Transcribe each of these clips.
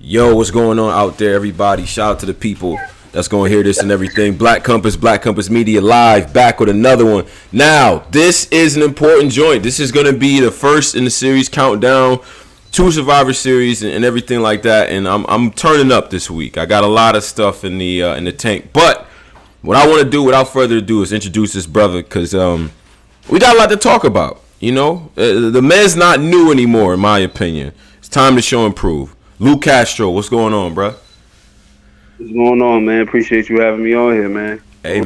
Yo, what's going on out there, everybody? Shout out to the people that's going to hear this and everything. Black Compass Media live, back with another one. Now, this is an important joint. This is going to be the first in the series countdown to Survivor Series and everything like that. And I'm turning up this week. I got a lot of stuff in the tank. But what I want to do, without further ado, is introduce this brother because we got a lot to talk about. You know, the man's not new anymore, in my opinion. It's time to show and prove. Luke Castro, what's going on, bro? What's going on, man? Appreciate you having me on here, man. Hey,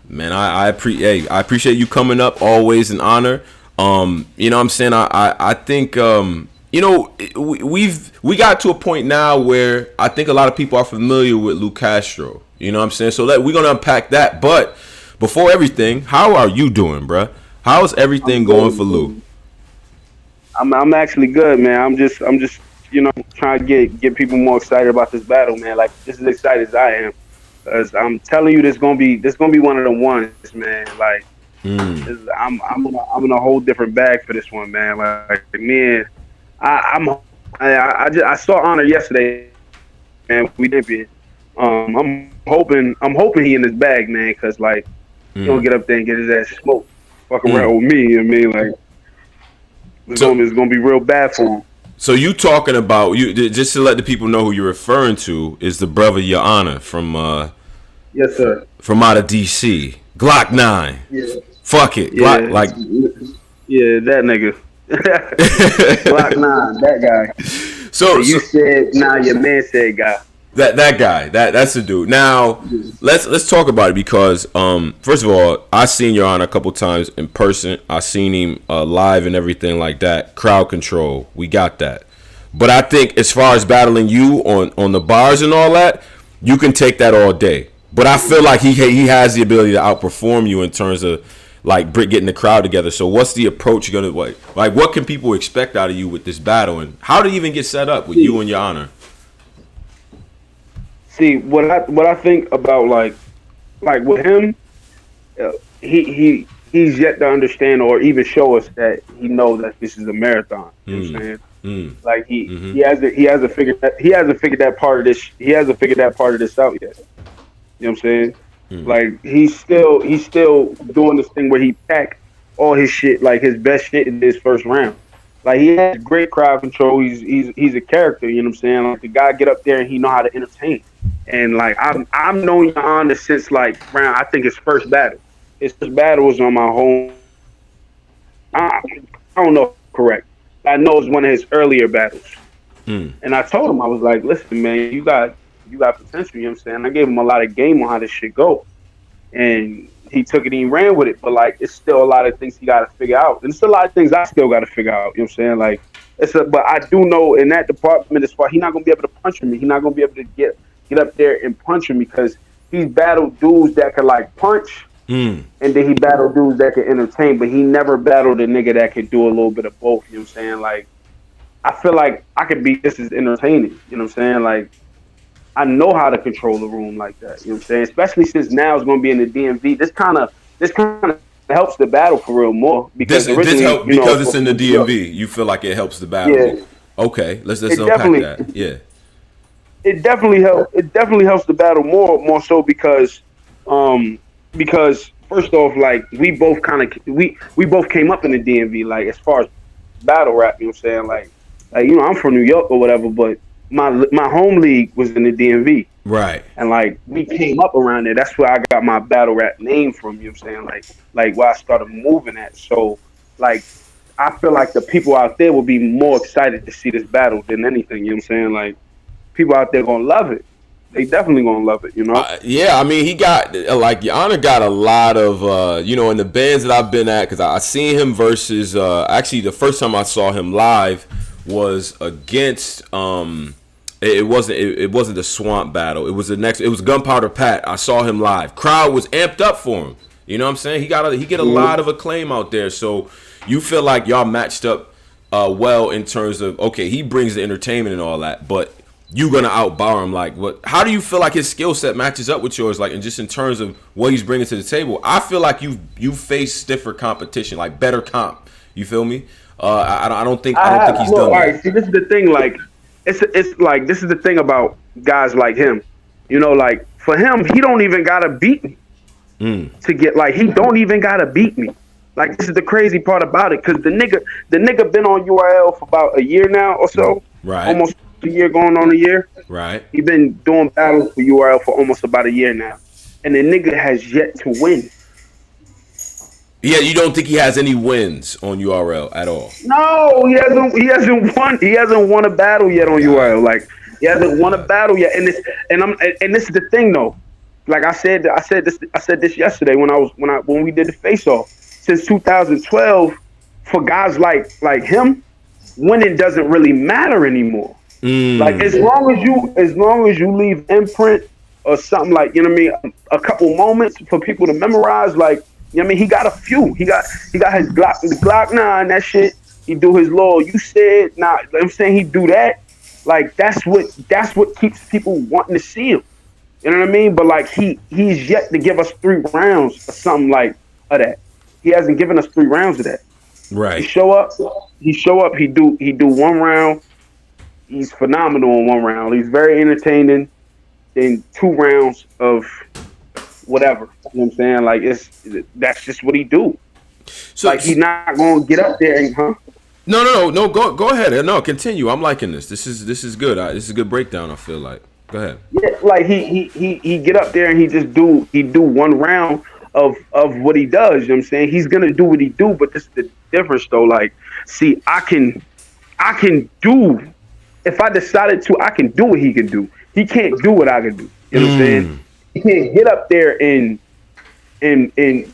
man, I appreciate you coming up. Always an honor. You know what I'm saying? I think you know, we got to a point now where I think a lot of people are familiar with Luke Castro. You know what I'm saying? So we're gonna unpack that. But before everything, how are you doing, bro? How's everything going for Luke? I'm actually good, man. I'm just you know, trying to get people more excited about this battle, man. Like, just as excited as I am, because I'm telling you, this gonna be one of the ones, man. Like, I'm in a whole different bag for this one, man. Like, man, I saw Honor yesterday, and we did it. I'm hoping he in his bag, man, because like he don't get up there and get his ass smoked, fuck around with me. You know what I mean, like, it's gonna be real bad for him. So you talking about, you just to let the people know who you're referring to, is the brother Your Honor from yes, sir, from out of DC, Glock 9. Yeah. Fuck it, yeah. Glock, like, yeah, that nigga. Glock 9, that guy. So you said, your man said guy. That guy, that's the dude. Now, let's talk about it because, first of all, I seen Your Honor a couple times in person. I seen him live and everything like that. Crowd control, we got that. But I think as far as battling you on the bars and all that, you can take that all day. But I feel like he has the ability to outperform you in terms of like getting the crowd together. So what's the approach you're gonna like? What can people expect out of you with this battle, and how did it even get set up with you and Your Honor? See, what I think about like with him, he's yet to understand or even show us that he knows that this is a marathon. You know what I'm saying? Like he hasn't figured that part of this out yet. You know what I'm saying? Like he's still doing this thing where he packed all his shit, like his best shit in his first round. Like, he has great crowd control. He's a character, you know what I'm saying? Like, the guy get up there and he know how to entertain. And like I've known Your Honor since like around, I think, his first battle. His first battle was on my home. I don't know correct. I know it's one of his earlier battles. And I told him, I was like, listen, man, you got potential, you know what I'm saying? I gave him a lot of game on how this shit go. And he took it and he ran with it. But like, it's still a lot of things he got to figure out. And it's a lot of things I still got to figure out, you know what I'm saying? Like, but I do know in that department, as far, he's not going to be able to punch me. He's not going to be able to get up there and punch him because he's battled dudes that could like punch, and then he battled dudes that could entertain, but he never battled a nigga that could do a little bit of both, you know what I'm saying? Like, I feel like I could be just as entertaining, you know what I'm saying? Like, I know how to control the room like that, you know what I'm saying? Especially since now it's going to be in the DMV. This kind of helps the battle for real more because because it's in the DMV. You feel like it helps the battle. Yeah. Okay, let's unpack that. Yeah. It definitely helps. It definitely helps the battle more so because first off, like we both came up in the DMV, like as far as battle rap, you know what I'm saying? Like you know, I'm from New York or whatever, but my home league was in the DMV. Right. And like we came up around there. That's where I got my battle rap name from, you know what I'm saying? Like where I started moving at. So like I feel like the people out there will be more excited to see this battle than anything, you know what I'm saying? Like people out there gonna love it. They definitely gonna love it, you know. Yeah, I mean, he got like Your Honor got a lot of you know, in the bands that I've been at, because I seen him versus actually the first time I saw him live was against it wasn't the Swamp battle. It was it was Gunpowder Pat. I saw him live. Crowd was amped up for him. You know what I'm saying? He get a lot of acclaim out there. So you feel like y'all matched up well in terms of, okay, he brings the entertainment and all that, but you gonna outbar him. Like, what? How do you feel like his skill set matches up with yours? Like, and just in terms of what he's bringing to the table, I feel like you face stiffer competition, like better comp. You feel me? I don't think he's done. All right, see, this is the thing. Like, it's like this is the thing about guys like him. You know, like for him, he don't even gotta beat me to get like he don't even gotta beat me. Like this is the crazy part about it, because the nigga been on URL for about a year now or so, Right. almost a year, going on a year. Right. He been doing battles for URL for almost about a year now, and the nigga has yet to win. Yeah, you don't think he has any wins on URL at all? No, he hasn't. He hasn't won. He hasn't won a battle yet on URL. Like he hasn't won a battle yet. And this is the thing though. Like I said this yesterday when we did the face off. Since 2012, for guys like him, winning doesn't really matter anymore. Like as long as you leave imprint or something, like, you know what I mean, a couple moments for people to memorize, like, you know what I mean, he got a few. He got his Glock 9, that shit. He do his little, you said, nah, I'm saying he do that. Like that's what keeps people wanting to see him. You know what I mean? But like he's yet to give us 3 rounds or something like of that. He hasn't given us 3 rounds of that. Right. He show up, he do 1 round. He's phenomenal in 1 round. He's very entertaining in 2 rounds of whatever. You know what I'm saying? Like that's just what he do. So like he's not gonna get up there and No. Go ahead. No, continue. I'm liking this. This is good. This is a good breakdown. I feel like. Go ahead. Yeah, like he get up there and he do 1 round of what he does. You know what I'm saying? He's gonna do what he do, but this is the difference though. Like, see, I can do, if I decided to, I can do what he can do. He can't do what I can do. You know what I'm saying? He can't get up there and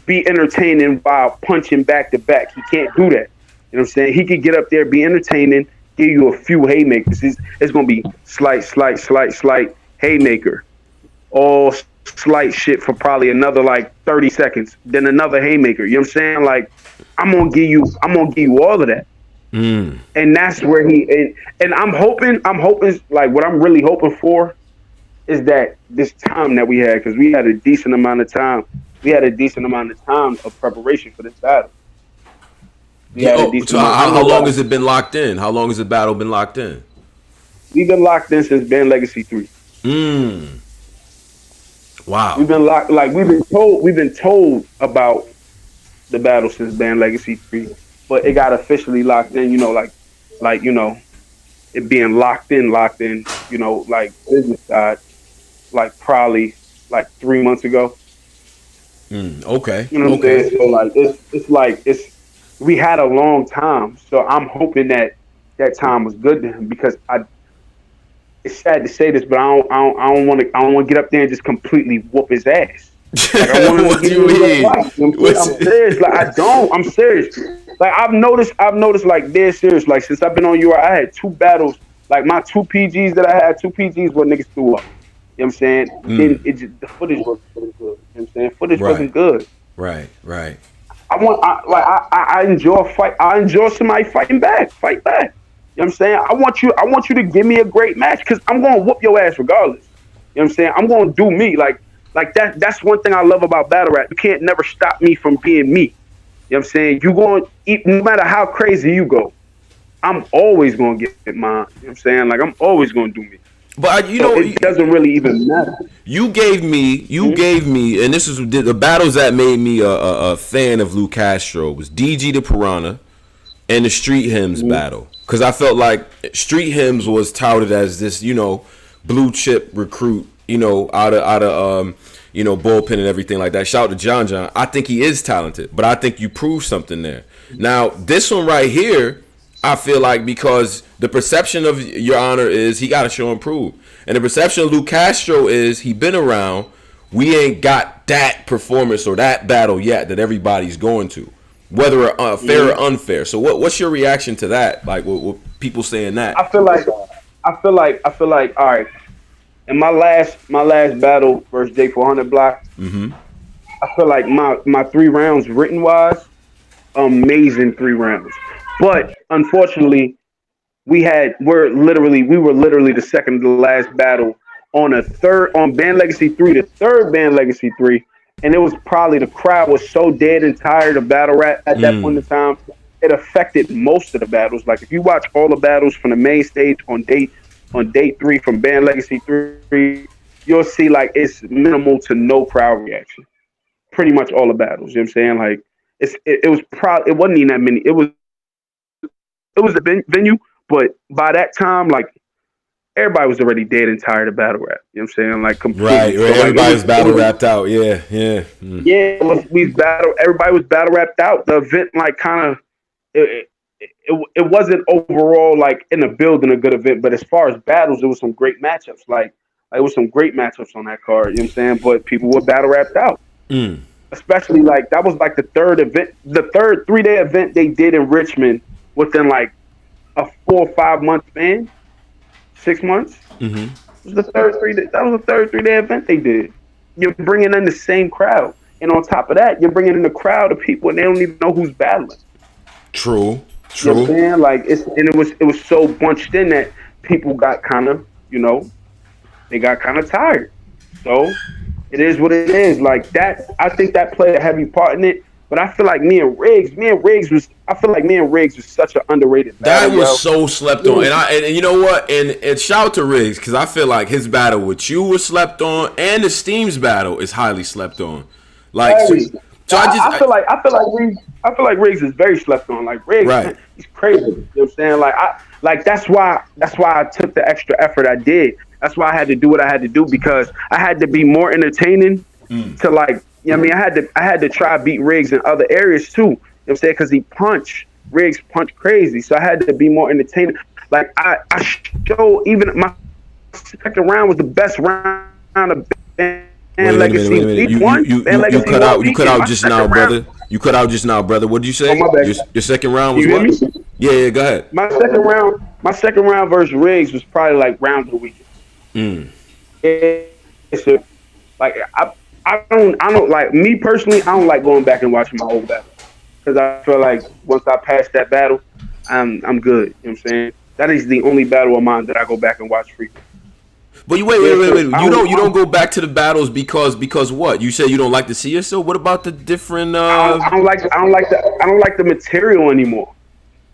be entertaining while punching back to back. He can't do that. You know what I'm saying? He could get up there, be entertaining, give you a few haymakers. It's gonna be slight haymaker, all slight shit for probably another like 30 seconds, then another haymaker. You know what I'm saying? Like I'm gonna give you all of that. And that's where and I'm hoping like what I'm really hoping for is that this time that we had, because we had a decent amount of time. We had a decent amount of time of preparation for this battle. So how long has it been locked in? How long has the battle been locked in? We've been locked in since Band Legacy 3. Wow. We've been told about the battle since Band Legacy 3, but it got officially locked in, you know, like you know, it being locked in, you know, like business side, like probably like 3 months ago. Okay. You know what I'm saying? So like we had a long time, so I'm hoping that time was good to him, because it's sad to say this, but I don't want to get up there and just completely whoop his ass. Like, I want what do you mean? I'm serious. Like I'm serious. Like I've noticed like dead serious. Like since I've been on UR, I had 2 battles. Like my 2 PGs that I had, 2 PGs where niggas threw up. You know what I'm saying? Then the footage wasn't good. You know what I'm saying? Footage wasn't good. Right. I enjoy fight. I enjoy somebody fighting back. Fight back. You know what I'm saying? I want you to give me a great match, because I'm going to whoop your ass regardless. You know what I'm saying? I'm going to do me. Like that. That's one thing I love about battle rap. You can't never stop me from being me. You know what I'm saying? You going, no matter how crazy you go, I'm always going to get mine. You know what I'm saying? Like I'm always going to do me. But it doesn't really even matter. You gave me, and this is the battles that made me a fan of Lou Castro was DG the Piranha and the Street Hymns battle, because I felt like Street Hymns was touted as this, you know, blue chip recruit, you know, out of you know, bullpen and everything like that. Shout out to John. I think he is talented, but I think you proved something there. Now this one right here, I feel like, because the perception of Your Honor is he got to show and prove. And the perception of Lou Castro is he been around. We ain't got that performance or that battle yet that everybody's going to, whether fair or unfair. So what's your reaction to that? Like, what people saying that? I feel like, all right. In my last battle versus J400 Block, I feel like my 3 rounds written wise, amazing 3 rounds. But unfortunately, we were literally the second to the last battle on Band Legacy 3, the third Band Legacy 3, and it was probably, the crowd was so dead and tired of battle rap at that point in time, it affected most of the battles. Like if you watch all the battles from the main stage on day on day 3 from Band Legacy 3, you'll see like it's minimal to no crowd reaction. Pretty much all the battles. You know what I'm saying? Like it was probably it wasn't even that many. It was a venue, but by that time, like everybody was already dead and tired of battle rap. You know what I'm saying? Like completely. Right. So, like, Everybody was battle rapped out. Yeah. Yeah, everybody was battle rapped out. The event like kind of it wasn't overall like in the building a good event, but as far as battles, it was some great matchups. Like it was some great matchups on that card. You know what I'm saying? But people were battle rapped out. Especially like that was like the third event, the third 3-day event they did in Richmond within like a 4 or 5 month span, 6 months. It was the third 3-day. That was the third 3-day event they did. You're bringing in the same crowd, and on top of that, you're bringing in a crowd of people, and they don't even know who's battling. True. You know what I'm saying? Like it was so bunched in that people got kind of, they got kind of tired. So it is what it is. Like that, I think that played a heavy part in it. But I feel like me and Riggs was such an underrated battle. That was so slept on, and you know what? And shout out to Riggs because I feel like his battle with you was slept on, and the Steam's battle is highly slept on. Like, so I feel like Riggs is very slept on. Like Riggs, man, he's crazy. You know what I'm saying? Like that's why I took the extra effort I did. That's why I had to do what I had to do because I had to be more entertaining to like. You know what I mean? I had to try to beat Riggs in other areas too. You know what I'm saying? Because Riggs punched crazy. So I had to be more entertaining. Like I showed even my second round was the best round of Band Legacy. You cut out just now, brother. You cut out just now, brother. What did you say? Your second round was what? Yeah, go ahead. My second round versus Riggs was probably like round of the weekend. It's like I don't like me personally. I don't like going back and watching my old battle because I feel like once I pass that battle, I'm good. You know what I'm saying? That is the only battle of mine that I go back and watch frequently. But wait. You don't go back to the battles because what? You say you don't like to see yourself. What about the different? I don't like the material anymore.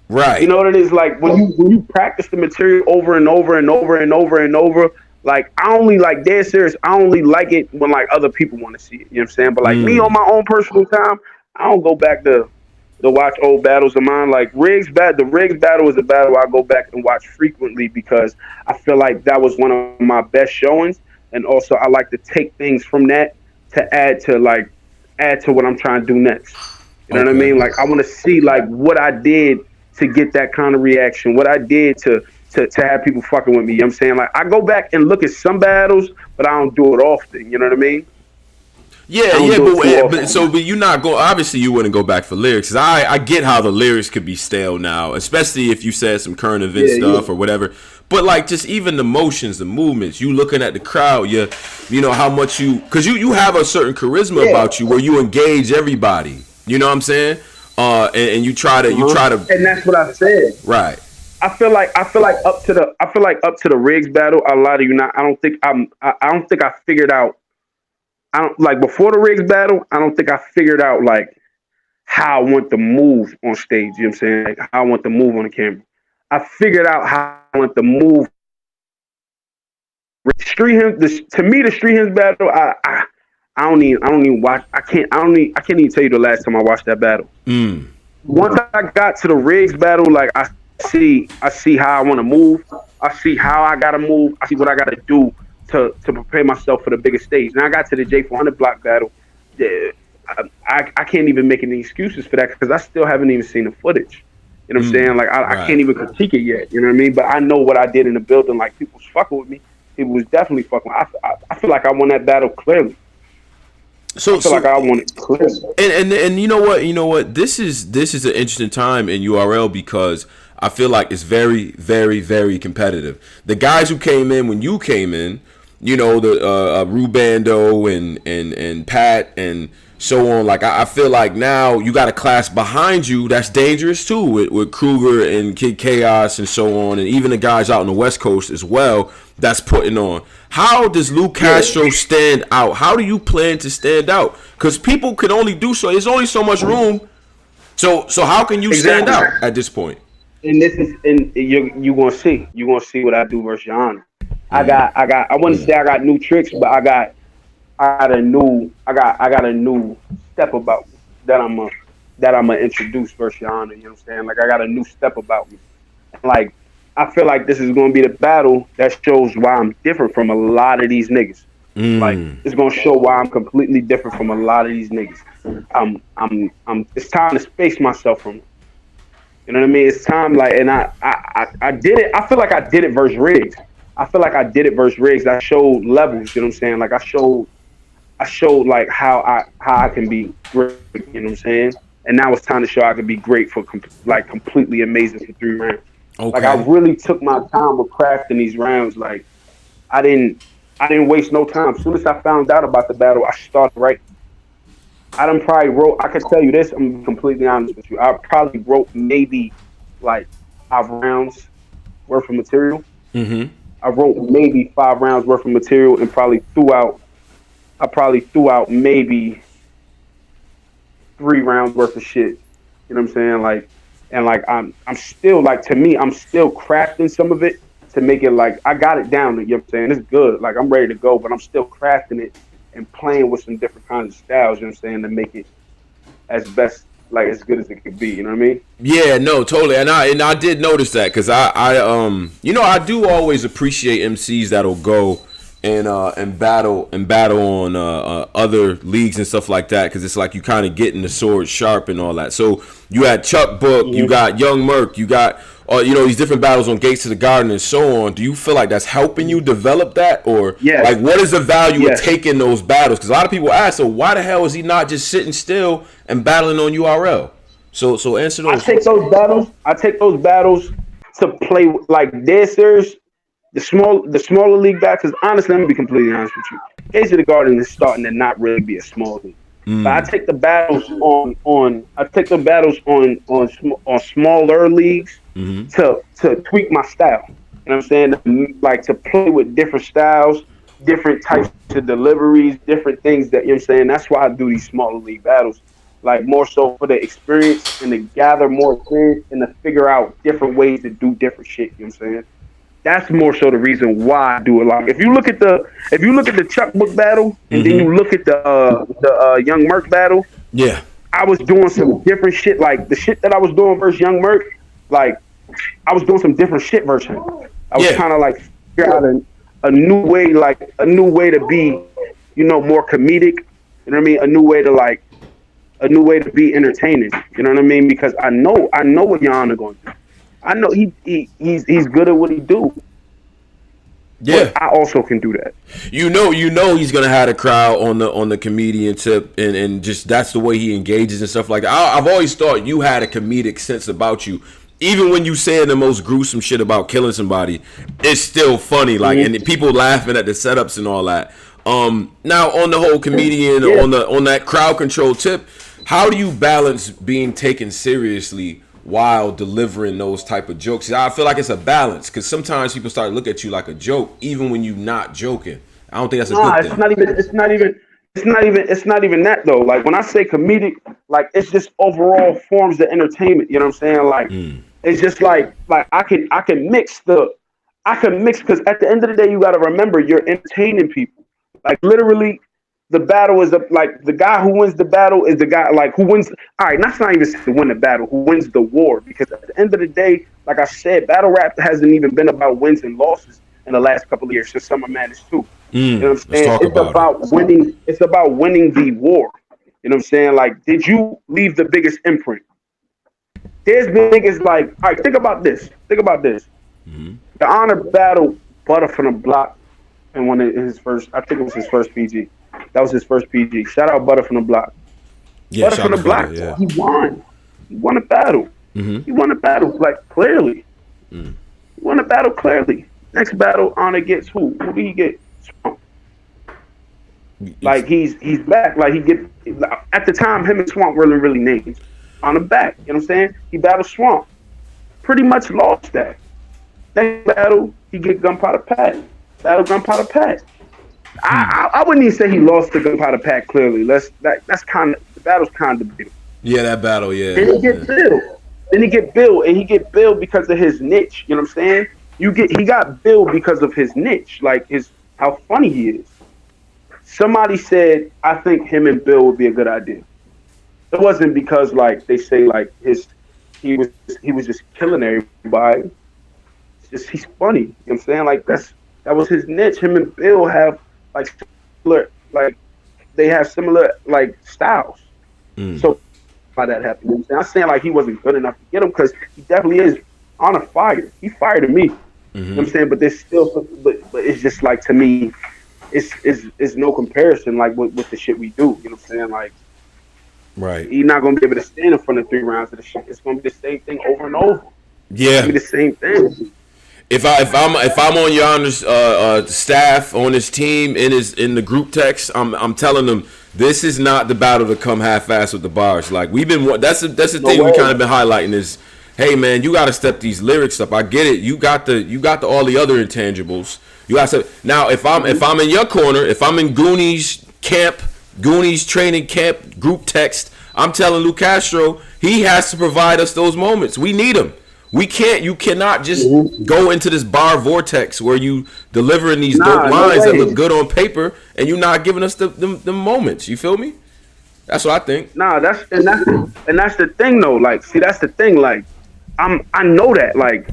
Right. You know what it is like when you practice the material over and over and over and over and over. Like I only like dead serious. I only like it when like other people want to see it. You know what I'm saying? But like me on my own personal time, I don't go back to watch old battles of mine. Like the Riggs battle is a battle I go back and watch frequently because I feel like that was one of my best showings, and also I like to take things from that to add to what I'm trying to do next. You know what I mean? Like I want to see like what I did to get that kind of reaction, what I did to have people fucking with me. You know what I'm saying? Like I go back and look at some battles, but I don't do it often. You know what I mean? But you're not going. Obviously, you wouldn't go back for lyrics. I get how the lyrics could be stale now, especially if you said some current event stuff or whatever. But like just even the motions, the movements, you looking at the crowd, you know how much because you have a certain charisma about you where you engage everybody. You know what I'm saying? And you try to and that's what I said. Right. I feel like up to the Riggs battle, a lot of you not. I don't think I figured out. I don't like before the Riggs battle. I don't think I figured out like how I want to move on stage. You know what I'm saying? Like how I want to move on the camera. I figured out how I want to move. To me, the Street Hymns battle. I don't even watch. I can't even tell you the last time I watched that battle. Once I got to the Riggs battle, like I see how I want to move. I see how I gotta move. I see what I gotta do to prepare myself for the biggest stage. Now I got to the J400 block battle. I can't even make any excuses for that because I still haven't even seen the footage. You know what I'm saying? Like I can't even critique it yet. You know what I mean? But I know what I did in the building. Like people was fucking with me. People was definitely fucking. I feel like I won that battle clearly. I feel like I won it clearly. And you know what? This is an interesting time in URL because I feel like it's very, very, very competitive. The guys who came in when you came in, you know, the Rubando and Pat and so on. Like I feel like now you got a class behind you that's dangerous too with Kruger and Kid Chaos and so on, and even the guys out on the West Coast as well that's putting on. How does Lou Castro stand out? How do you plan to stand out? Because people can only do so. There's only so much room. So how can you stand out at this point? and this is, and you gonna see what I do versus Yana. I wouldn't say I got new tricks, but I got a new step about me that I'm gonna introduce versus Yana. You know what I'm saying? Like I got a new step about me. And like I feel like this is gonna be the battle that shows why I'm different from a lot of these niggas. Like it's gonna show why I'm completely different from a lot of these niggas. It's time to space myself from them. You know what I mean? It's time, like, and I did it. I feel like I did it versus Riggs. I feel like I did it versus Riggs. I showed levels. You know what I'm saying? Like I showed like how I can be great. You know what I'm saying? And now it's time to show I can be great for like completely amazing for 3 rounds. Like I Okay. really took my time with crafting these rounds. Like I didn't I didn't waste no time. As soon as I found out about the battle, I started writing. I done probably wrote. I can tell you this. I'm completely honest with you. I probably wrote maybe like 5 rounds worth of material. I wrote maybe 5 rounds worth of material and probably threw out. I probably threw out maybe 3 rounds worth of shit. You know what I'm saying? Like, and like I'm still like, to me, I'm still crafting some of it to make it like I got it down. You know what I'm saying? It's good. Like I'm ready to go, but I'm still crafting it and playing with some different kinds of styles. You know what I'm saying? To make it as best, like as good as it could be. You know what I mean? Yeah, no, totally, and I did notice that because I do always appreciate MCs that'll go and battle on other leagues and stuff like that because it's like you kind of getting the sword sharp and all that. So you had Chuck Book, you Mm-hmm. got Young Merc, you got these different battles on Gates to the Garden and so on. Do you feel like that's helping you develop that, or Yes. like what is the value of Yes. taking those battles? Because a lot of people ask, so why the hell is he not just sitting still and battling on URL? So answer I those. take those battles. I take those battles to play like dead serious. The smaller league battles. Because honestly, let me be completely honest with you. Gates of the Garden is starting to not really be a small league. But I take the battles on I take the battles on smaller leagues to tweak my style. You know what I'm saying? Like to play with different styles, different types of deliveries, different things that you know what I'm saying. That's why I do these smaller league battles. Like more so for the experience and to gather more experience and to figure out different ways to do different shit. You know what I'm saying? That's more so the reason why I do it. Like if you look at the Chuck Book battle and then you look at the Young Merc battle, Yeah. I was doing some different shit. Like the shit that I was doing versus Young Merc, like I was doing some different shit versus him. I was Yeah. trying to like figure out a new way, like a new way to be, more comedic. You know what I mean? A new way to be entertaining. You know what I mean? Because I know what Yana going to do. I know he's good at what he do, but Yeah. I also can do that. You know he's gonna have a crowd on the comedian tip, and just that's the way he engages and stuff like that. I've always thought you had a comedic sense about you. Even when you saying the most gruesome shit about killing somebody, it's still funny. Like, Mm-hmm. and people laughing at the setups and all that. Now on the whole comedian Yeah. on that crowd control tip, how do you balance being taken seriously while delivering those type of jokes? I feel like it's a balance because sometimes people start to look at you like a joke, even when you're not joking. I don't think that's a Nah, good it's thing. not even. It's not even. It's not even that though. Like when I say comedic, like it's just overall forms of entertainment. You know what I'm saying? Like it's just like I can mix because at the end of the day, you got to remember you're entertaining people. Like literally, the battle is like the guy who wins the battle is the guy like who wins. All right, that's not even to win the battle. Who wins the war? Because at the end of the day, like I said, battle rap hasn't even been about wins and losses in the last couple of years since Summer Madness 2. You know what I'm Let's saying? talk It's about it. about winning. It's about winning the war. You know what I'm saying? Like, did you leave the biggest imprint? There's been niggas like, all right, think about this. Think about this. The honor battle Butter from the Block and one of his first. I think it was his first PG. That was his first PG. Shout out Butter from the Block. Yeah, Butter shout from out the to Butter. Block. Yeah. He won. He won a battle. He won a battle like clearly. He won a battle clearly. Next battle, Honor gets who? Who did he get? Swamp. It's, Like he's back. Like he get at the time him and Swamp really named on the back. You know what I'm saying? He battled Swamp. Pretty much lost that. Next battle, he get Gunpowder Pat. Battle Gunpowder Pat. I wouldn't even say he lost to Gunpowder Pat clearly. That's kind of the battle's kind of debatable. yeah, that battle. Then Yeah. he gets Bill. Then he get billed, and he get billed because of his niche. You know what I'm saying? He got billed because of his niche, like his how funny he is. Somebody said, I think him and Bill would be a good idea. It wasn't because like they say like he was just killing everybody. It's just he's funny. You know what I'm saying? Like that was his niche. Him and Bill have like similar like they have similar like styles. So why that happened. You know what I'm saying? I'm saying like he wasn't good enough to get him because he definitely is on a fire. He fired me. You know what I'm saying? But there's still but it's just like to me it's no comparison like with the shit we do. You know what I'm saying? Like right. you're not gonna be able to stand in front of 3 rounds of the shit. It's gonna be the same thing over and over. It's Yeah. gonna be the same thing. If I'm on your staff on his team in the group text, I'm telling them this is not the battle to come half-assed with the bars. Like we've been that's the thing we kind of been highlighting is, hey man, you got to step these lyrics up. I get it. You got the all the other intangibles. You got to now if I'm in your corner, if I'm in Goonies training camp group text, I'm telling Lou Castro he has to provide us those moments. We need him. You cannot just go into this bar vortex where you delivering these dope lines that look good on paper and you're not giving us the moments. You feel me? That's what I think. Nah, that's the thing though. Like, see, that's the thing. Like, I know that. Like,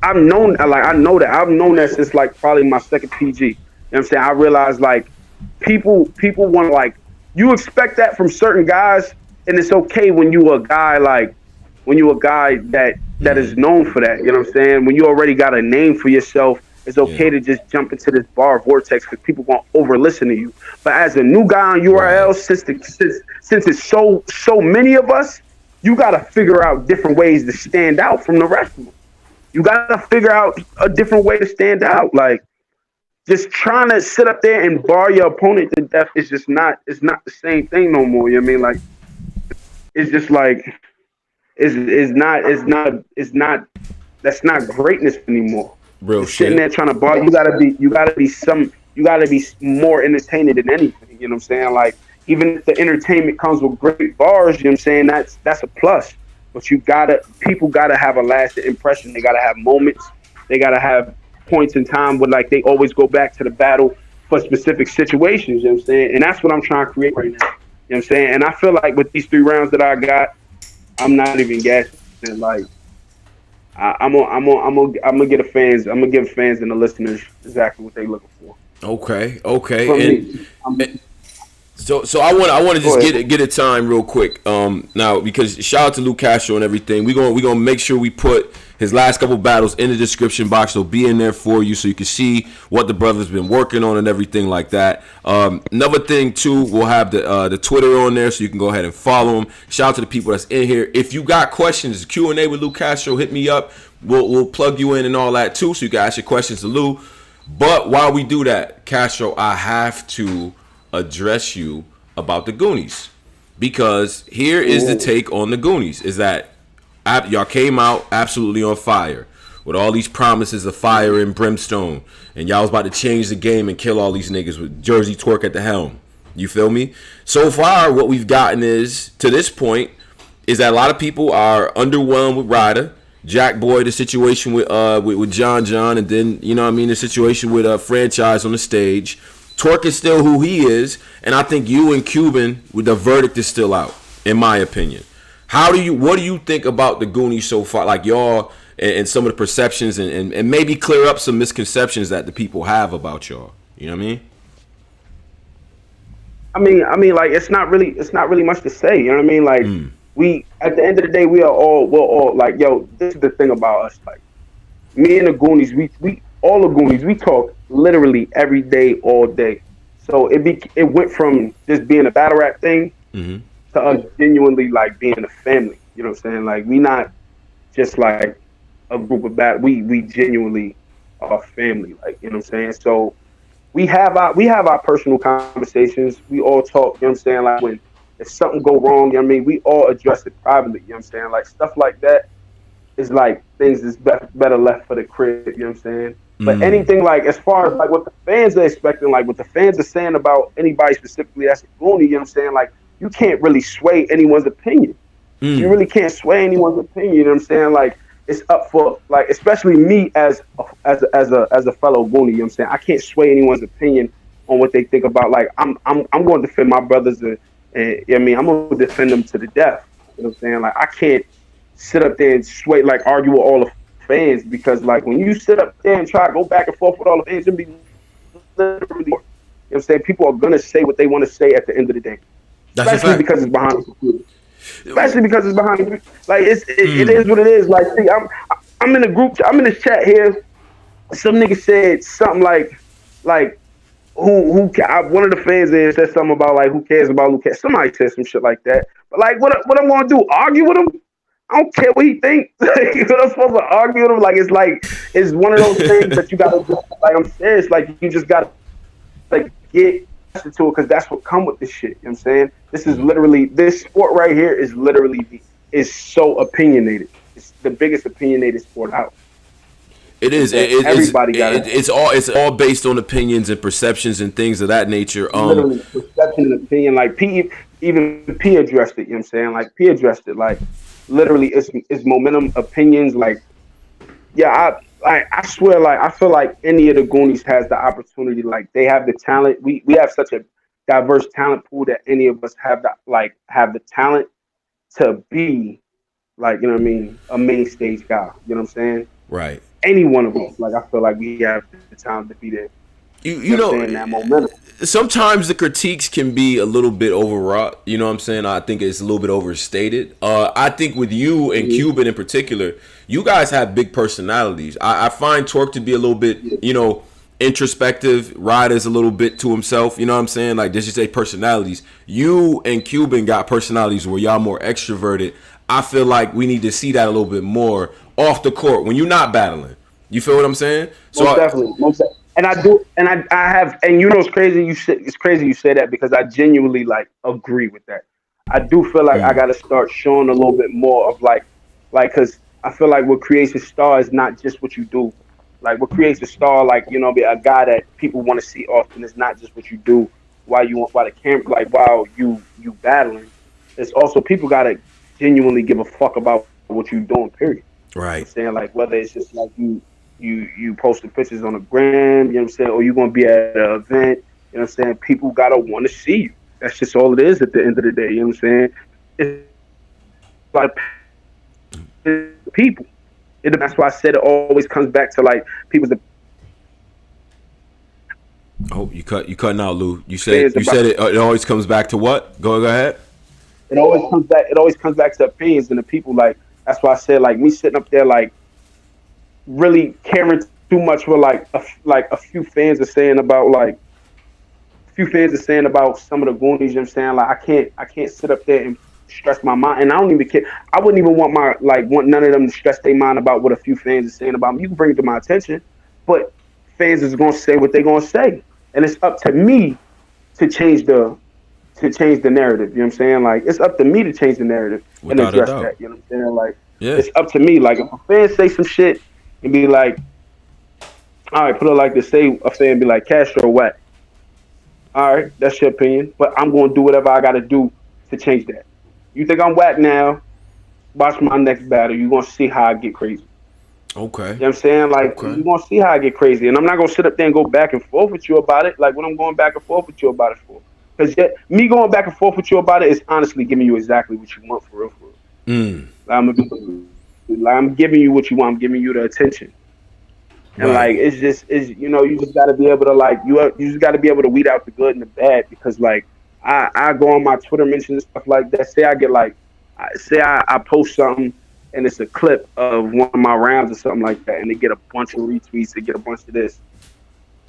I know that. I've known that since like probably my second PG. You know what I'm saying? I realized like people want to like you expect that from certain guys, and it's okay when you a guy that is known for that. You know what I'm saying? When you already got a name for yourself, it's okay to just jump into this bar vortex because people won't over listen to you. But as a new guy on URL, since it's so many of us, you got to figure out different ways to stand out from the rest of them. You got to figure out a different way to stand out. Like just trying to sit up there and bar your opponent to death is just not. It's not the same thing no more. You know what I mean? Like it's just like. It's not that's not greatness anymore. Real Just shit. sitting there trying to bar, you gotta be more entertaining than anything. You know what I'm saying? Like even if the entertainment comes with great bars, you know what I'm saying, that's a plus. But people gotta have a lasting impression. They gotta have moments. They gotta have points in time where like they always go back to the battle for specific situations, you know what I'm saying? And that's what I'm trying to create right now. You know what I'm saying? And I feel like with these 3 rounds that I got, I'm not even gassing. Like I'm gonna give fans and the listeners exactly what they looking for. Okay. So I want to just get a time real quick. Now because shout out to Lou Castro and everything. We gonna make sure we put his last couple battles in the description box. They'll be in there for you so you can see what the brother's been working on and everything like that. Another thing too, we'll have the Twitter on there so you can go ahead and follow him. Shout out to the people that's in here. If you got questions, Q&A with Lou Castro, hit me up. We'll plug you in and all that too, so you can ask your questions to Lou. But while we do that, Castro, I have to address you about the Goonies, because here is the take on the Goonies is that y'all came out absolutely on fire with all these promises of fire and brimstone, and y'all was about to change the game and kill all these niggas with Jersey Twerk at the helm. You feel me? So far, what we've gotten is, to this point, is that a lot of people are underwhelmed with Ryder, Jack Boy, the situation with John, and then, you know what I mean, the situation with Franchise on the stage. Twerk is still who he is, and I think you and Cuban, with the verdict is still out, in my opinion. What do you think about the Goonies so far? Like y'all and some of the perceptions and maybe clear up some misconceptions that the people have about y'all. You know what I mean? I mean, like it's not really much to say. You know what I mean? Like we, at the end of the day, we're all like, yo, this is the thing about us. Like me and the Goonies, all the Goonies, we talk literally every day, all day. So it went from just being a battle rap thing to us genuinely like being a family. You know what I'm saying? Like we not just like a group of we genuinely are family. Like, you know what I'm saying? So we have our personal conversations. We all talk, you know what I'm saying? Like when if something go wrong, you know what I mean, we all address it privately, you know what I'm saying? Like stuff like that is like things that's better left for the crib, you know what I'm saying? But anything like as far as like what the fans are expecting, like what the fans are saying about anybody specifically that's a Goonie, you know what I'm saying? Like you can't really sway anyone's opinion. You really can't sway anyone's opinion. You know what I'm saying? Like it's up for like, especially me as a fellow Goonie. You know what I'm saying? I can't sway anyone's opinion on what they think about. Like I'm going to defend my brothers, and I mean I'm going to defend them to the death. You know what I'm saying? Like I can't sit up there and sway, like argue with all the fans, because like when you sit up there and try to go back and forth with all the fans, it'll be literally, you know what I'm saying? People are gonna say what they want to say at the end of the day, That's a especially fact. because it's behind the computer. Especially because it's behind the, like it is what it is. Like, see, I'm in a group, I'm in this chat here. Some nigga said something like one of the fans there said something about like who cares about Luke. Somebody said some shit like that. But like, what I'm gonna do? Argue with him? I don't care what he thinks. What I'm supposed to argue with him? Like it's one of those things that you gotta, like, I'm serious. Like you just gotta like get to it, because that's what come with this shit. You know what I'm saying? This is literally, this sport right here is literally is so opinionated. It's the biggest opinionated sport out. It is. Everybody got it. It's all based on opinions and perceptions and things of that nature. Literally perception and opinion. Like even P addressed it. You know what I'm saying? Like P addressed it. Like literally, it's momentum, opinions. Like yeah, I swear, like I feel like any of the Goonies has the opportunity. Like they have the talent. We have such a diverse talent pool that any of us have the talent to be, like, you know what I mean, a main stage guy. You know what I'm saying? Right. Any one of us, like I feel like we have the talent to be there. You know, that momentum. sometimes the critiques can be a little bit overwrought. You know what I'm saying? I think it's a little bit overstated. I think with you and Cuban in particular, you guys have big personalities. I find Torque to be a little bit, introspective. Ryder's a little bit to himself. You know what I'm saying? Like, just say personalities. You and Cuban got personalities where y'all more extroverted. I feel like we need to see that a little bit more off the court when you're not battling. You feel what I'm saying? So Most definitely. And I do, and I have, and it's crazy. It's crazy you say that, because I genuinely like agree with that. I do feel like I got to start showing a little bit more of because I feel like what creates a star is not just what you do. Like what creates a star, like be a guy that people want to see often, is not just what you do while the camera, like while you battling. It's also people gotta genuinely give a fuck about what you doing. Period. right. I'm saying, like, whether it's just like you posting pictures on the gram, you know what I'm saying, or you gonna be at an event, you know what I'm saying, people gotta want to see you. That's just all it is at the end of the day. You know what I'm saying? It's like people. That's why I said it always comes back to like people's. Oh, you cutting out, Lou. You said it always comes back to what? Go ahead. It always comes back. It always comes back to opinions and the people. Like that's why I said, like, me sitting up there like really caring too much for a few fans are saying about some of the Goonies. You know what I'm saying? Like I can't sit up there and stress my mind, and I don't even care. I wouldn't even want none of them to stress their mind about what a few fans are saying about me. You can bring it to my attention, but fans is gonna say what they're gonna say, and it's up to me to change the narrative. You know what I'm saying? Like it's up to me to change the narrative and address that. You know what I'm saying? Like it's up to me. Like if a fan say some shit and be like, all right, put it like this, say a fan be like, Castro whack. All right, that's your opinion, but I'm gonna do whatever I gotta do to change that. You think I'm whack now? Watch my next battle. You're gonna see how I get crazy. Okay. You know what I'm saying? Like you're gonna see how I get crazy. And I'm not gonna sit up there and go back and forth with you about it. Like what I'm going back and forth with you about it for. Because me going back and forth with you about it is honestly giving you exactly what you want, for real. Like, I'm giving you what you want. I'm giving you the attention. And like you just gotta be able to you just gotta be able to weed out the good and the bad, because like I go on my Twitter mentions and stuff like that. Say I get I post something and it's a clip of one of my rounds or something like that, and they get a bunch of retweets, they get a bunch of this.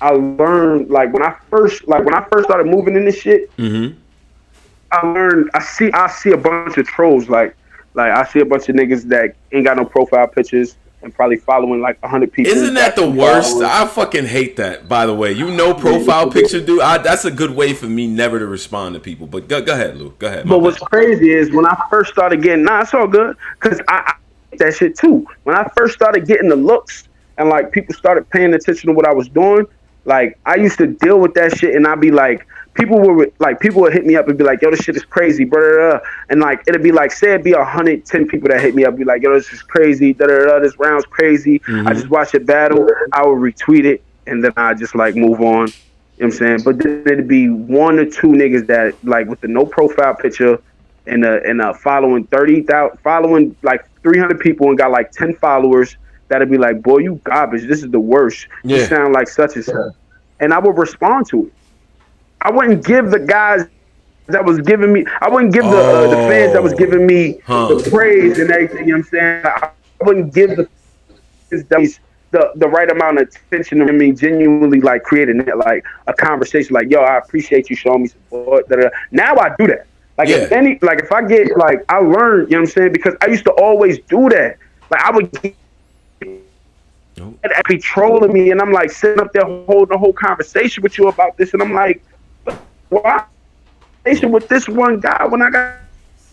I learned when I first started moving in this shit. I learned I see a bunch of trolls like I see a bunch of niggas that ain't got no profile pictures and probably following 100 people. Isn't that the worst? I fucking hate that, by the way. Profile picture, dude. That's a good way for me never to respond to people. But go ahead, Lou. Go ahead. But what's crazy is when I first started getting, it's all good, because I hate that shit too. When I first started getting the looks and people started paying attention to what I was doing, Like I used to deal with that shit, and I'd be like, people would hit me up and be like, "Yo, this shit is crazy," blah, blah, blah. And like it'd be like, say it'd be 110 people that hit me up, be like, "Yo, this is crazy," da da da. This round's crazy. I just watched it battle. I would retweet it, and then I just like move on. You know what I'm saying? But then it'd be one or two niggas that like with the no profile picture and following 30,000, following like 300 people and got like 10 followers. That'd be like, "Boy, you garbage. This is the worst. You sound like such and such." And I would respond to it. I wouldn't give the guys that was giving me. I wouldn't give the fans that was giving me the praise and everything. You know what I'm saying? I wouldn't give the the right amount of attention to me, genuinely like creating it, like a conversation. Like, "Yo, I appreciate you showing me support." Da, da, da. Now I do that. Like if I get like I learned, you know what I'm saying? Because I used to always do that. Like I would get and be trolling me, and I'm like sitting up there holding a whole conversation with you about this, and I'm like, why with this one guy when I got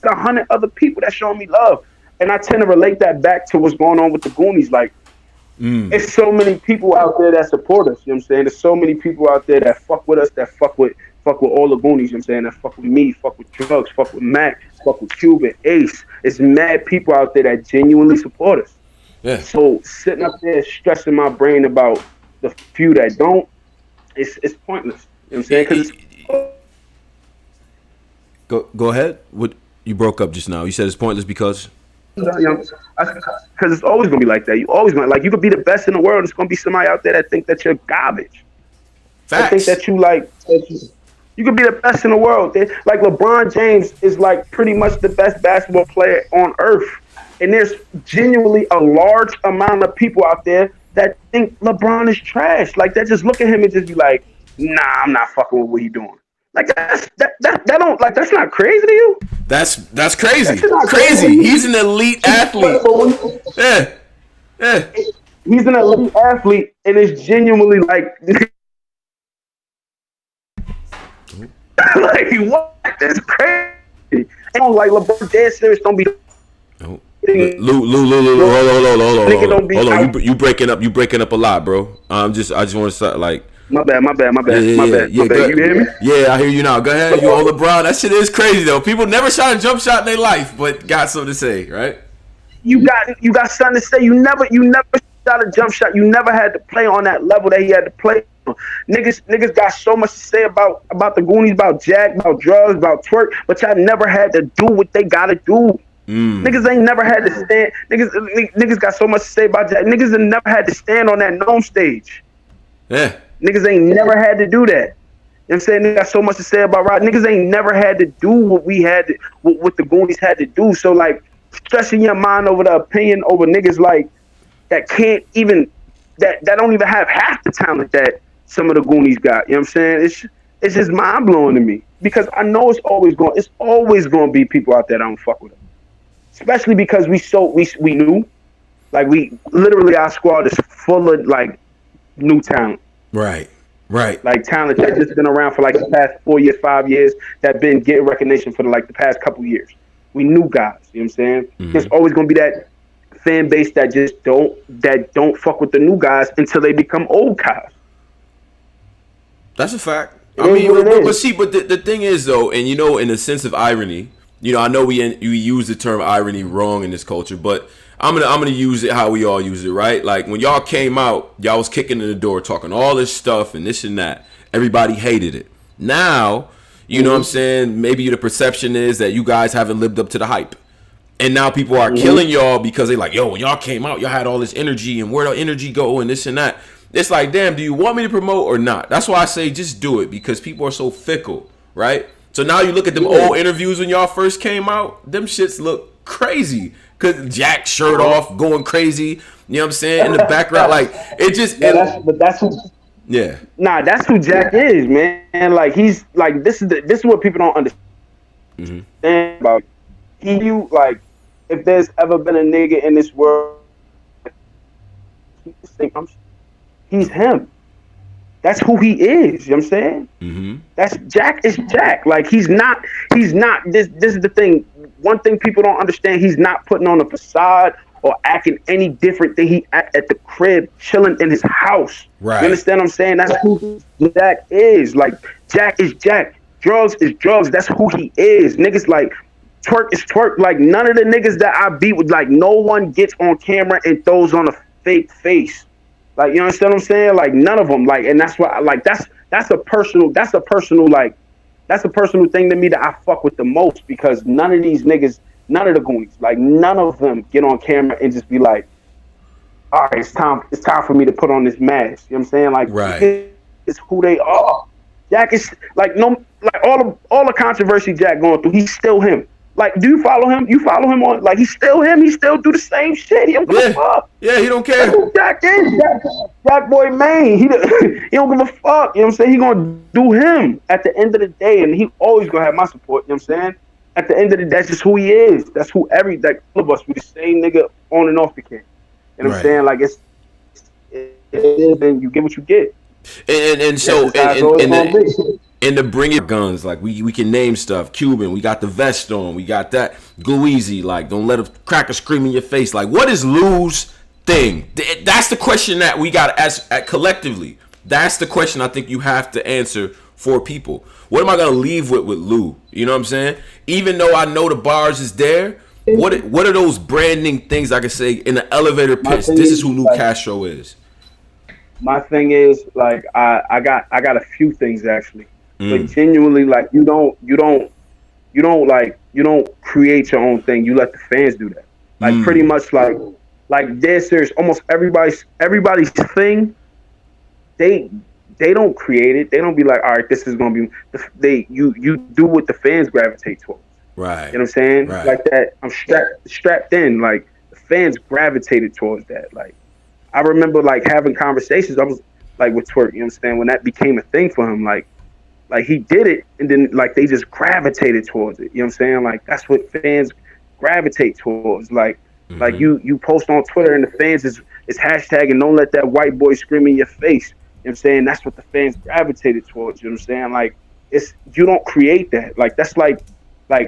100 other people that showing me love? And I tend to relate that back to what's going on with the Goonies. Like, it's so many people out there that support us. You know what I'm saying? There's so many people out there that fuck with us, that fuck with all the Goonies. You know what I'm saying? That fuck with me, fuck with Drugs, fuck with Mac, fuck with Cuban, Ace. It's mad people out there that genuinely support us. Yeah. So sitting up there stressing my brain about the few that don't, it's pointless. You know what I'm saying? Because Go ahead. What you broke up just now? You said it's pointless because because it's always gonna be like that. You always gonna like you could be the best in the world. It's gonna be somebody out there that think that you're garbage. Facts. I think that you could be the best in the world. Like LeBron James is like pretty much the best basketball player on earth. And there's genuinely a large amount of people out there that think LeBron is trash. Like they just look at him and just be like, "Nah, I'm not fucking with what he's doing." Like that don't like that's not crazy to you. That's crazy. That's crazy. He's an elite athlete. Yeah. He's an elite athlete, and it's genuinely like, like what? That's crazy. I don't like LeBron. Dead serious. Don't be. No. Hold on. You breaking up a lot, bro. I just want to start like. My bad. You hear me? Yeah, I hear you now. Go ahead. You on LeBron. That shit is crazy though. People never shot a jump shot in their life, but got something to say, right? You got something to say. You never shot a jump shot. You never had to play on that level that he had to play on. Niggas got so much to say about the Goonies, about Jack, about drugs, about twerk, but y'all never had to do what they gotta do. Niggas ain't never had to stand. Niggas got so much to say about Jack. Niggas ain't never had to stand on that gnome stage. Yeah. Niggas ain't never had to do that. You know what I'm saying? They got so much to say about Rod. Niggas ain't never had to do what we had to, what the Goonies had to do. So like stressing your mind over the opinion over niggas like that can't even that don't even have half the talent that some of the Goonies got. You know what I'm saying? It's just mind blowing to me. Because I know it's always gonna be people out there that don't fuck with them. Especially because we knew. Like we literally our squad is full of like new talent. Right. Like talent that's just been around for like the past 4 years, 5 years, that been getting recognition for the past couple years. We new guys, you know what I'm saying? There's always gonna be that fan base that just don't fuck with the new guys until they become old guys. That's a fact. I mean, but the thing is though, and in a sense of irony, I know we use the term irony wrong in this culture, but I'm gonna use it how we all use it, right? Like when y'all came out, y'all was kicking in the door, talking all this stuff and this and that. Everybody hated it. Now, you know what I'm saying? Maybe the perception is that you guys haven't lived up to the hype. And now people are killing y'all because they like, yo, when y'all came out, y'all had all this energy and where the energy go and this and that. It's like, damn, do you want me to promote or not? That's why I say just do it because people are so fickle, right? So now you look at them old interviews when y'all first came out, them shits look crazy. Cause Jack shirt off, going crazy. You know what I'm saying? In the background, like it just. That's who. Yeah. Nah, that's who Jack is, man. Like he's like this is what people don't understand about. You like if there's ever been a nigga in this world, he's him. That's who he is. You know what I'm saying? That's Jack is Jack. Like he's not this is the thing. One thing people don't understand, he's not putting on a facade or acting any different than he act at the crib, chilling in his house. You Right. understand what I'm saying? That's who Jack is. Like, Jack is Jack. Drugs is drugs. That's who he is. Niggas like twerk is twerk. Like, none of the niggas that I beat with, like, no one gets on camera and throws on a fake face. Like, you understand what I'm saying? Like, none of them. Like, and that's why, like, that's a personal, like, that's a personal thing to me that I fuck with the most, because none of these niggas, none of the Goonies, like, none of them get on camera and just be like, all right, it's time for me to put on this mask. You know what I'm saying? Like, Right. it's who they are. Jack is like, no, like, all the controversy Jack going through, he's still him. Like, do you follow him? You follow him on, like, he's still him. He still do the same shit. He don't give a fuck. Yeah, he don't That's care. who Jack is. Jack Boy Maine. He don't give a fuck. You know what I'm saying? He gonna do him at the end of the day, and he always gonna have my support. You know what I'm saying? At the end of the day, that's just who he is. That's who like, all of us, we the same nigga on and off the camera. You know what I'm saying? Like, and you get what you get. And so and to bring it guns, like we can name stuff. Cuban, we got the vest on, we got that. Go easy, like, don't let a cracker scream in your face. Like, what is Lou's thing? That's the question that we got to ask collectively. That's the question I think you have to answer for people. What am I gonna leave with Lou? You know what I'm saying? Even though I know the bars is there, what are those branding things I can say in the elevator pitch? This is who Lou Castro is. My thing is, like, I got a few things actually, but genuinely, like, you don't create your own thing. You let the fans do that. Like, pretty much, like dead serious. Almost everybody's thing. They don't create it. They don't be like, all right, this is gonna be. You do what the fans gravitate towards. Right. You know what I'm saying? Right. Like that. I'm strapped in. Like, the fans gravitated towards that. Like, I remember, like, having conversations. I was like with Twerk. You know what I'm saying? When that became a thing for him, like he did it, and then, like, they just gravitated towards it. You know what I'm saying? Like, that's what fans gravitate towards. Like, like you post on Twitter and the fans is hashtagging, don't let that white boy scream in your face. You know what I'm saying? That's what the fans gravitated towards. You know what I'm saying? Like, you don't create that. Like, that's like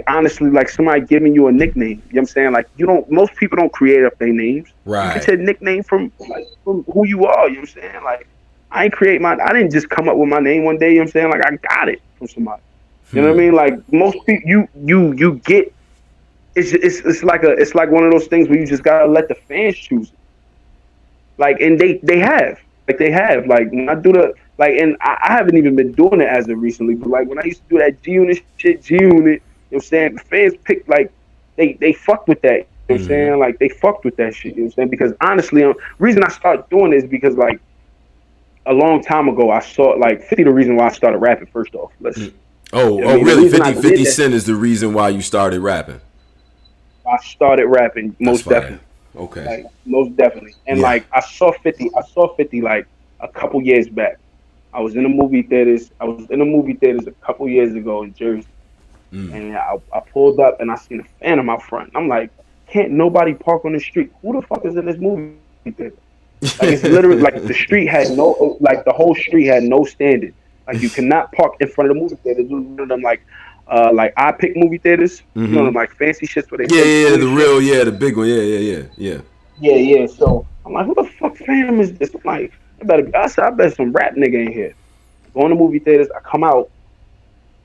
honestly, like somebody giving you a nickname. You know what I'm saying? Like, most people don't create up their names. Right. You get your nickname from who you are. You know what I'm saying? Like, I didn't just come up with my name one day. You know what I'm saying? Like, I got it from somebody. You know what I mean? Like, most people, you get. It's like one of those things where you just gotta let the fans choose it. Like, and they have. Like, when I do and I haven't even been doing it as of recently, but, like, when I used to do that G-Unit shit, you know what I'm saying? The fans picked, like, they fucked with that. You know what I'm saying? Like, they fucked with that shit. You know what I'm saying? Because honestly, the reason I started doing this is because, like, a long time ago, I saw, like, 50 the reason why I started rapping, first off. Really? 50 Cent is the reason why you started rapping? I started rapping, most definitely. Okay. Like, most definitely. And, like, I saw 50, like, a couple years back. I was in the movie theaters a couple years ago in Jersey. And I pulled up and I seen a Phantom out front. I'm like, can't nobody park on the street? Who the fuck is in this movie theater? Like, it's literally like the street had the whole street had no standard. Like, you cannot park in front of the movie theaters. One of them, like I pick movie theaters. You know them, like, fancy shits where they the big one. Yeah. So I'm like, who the fuck Phantom is this? I'm like, I bet some rap nigga in here. Go in the movie theaters. I come out,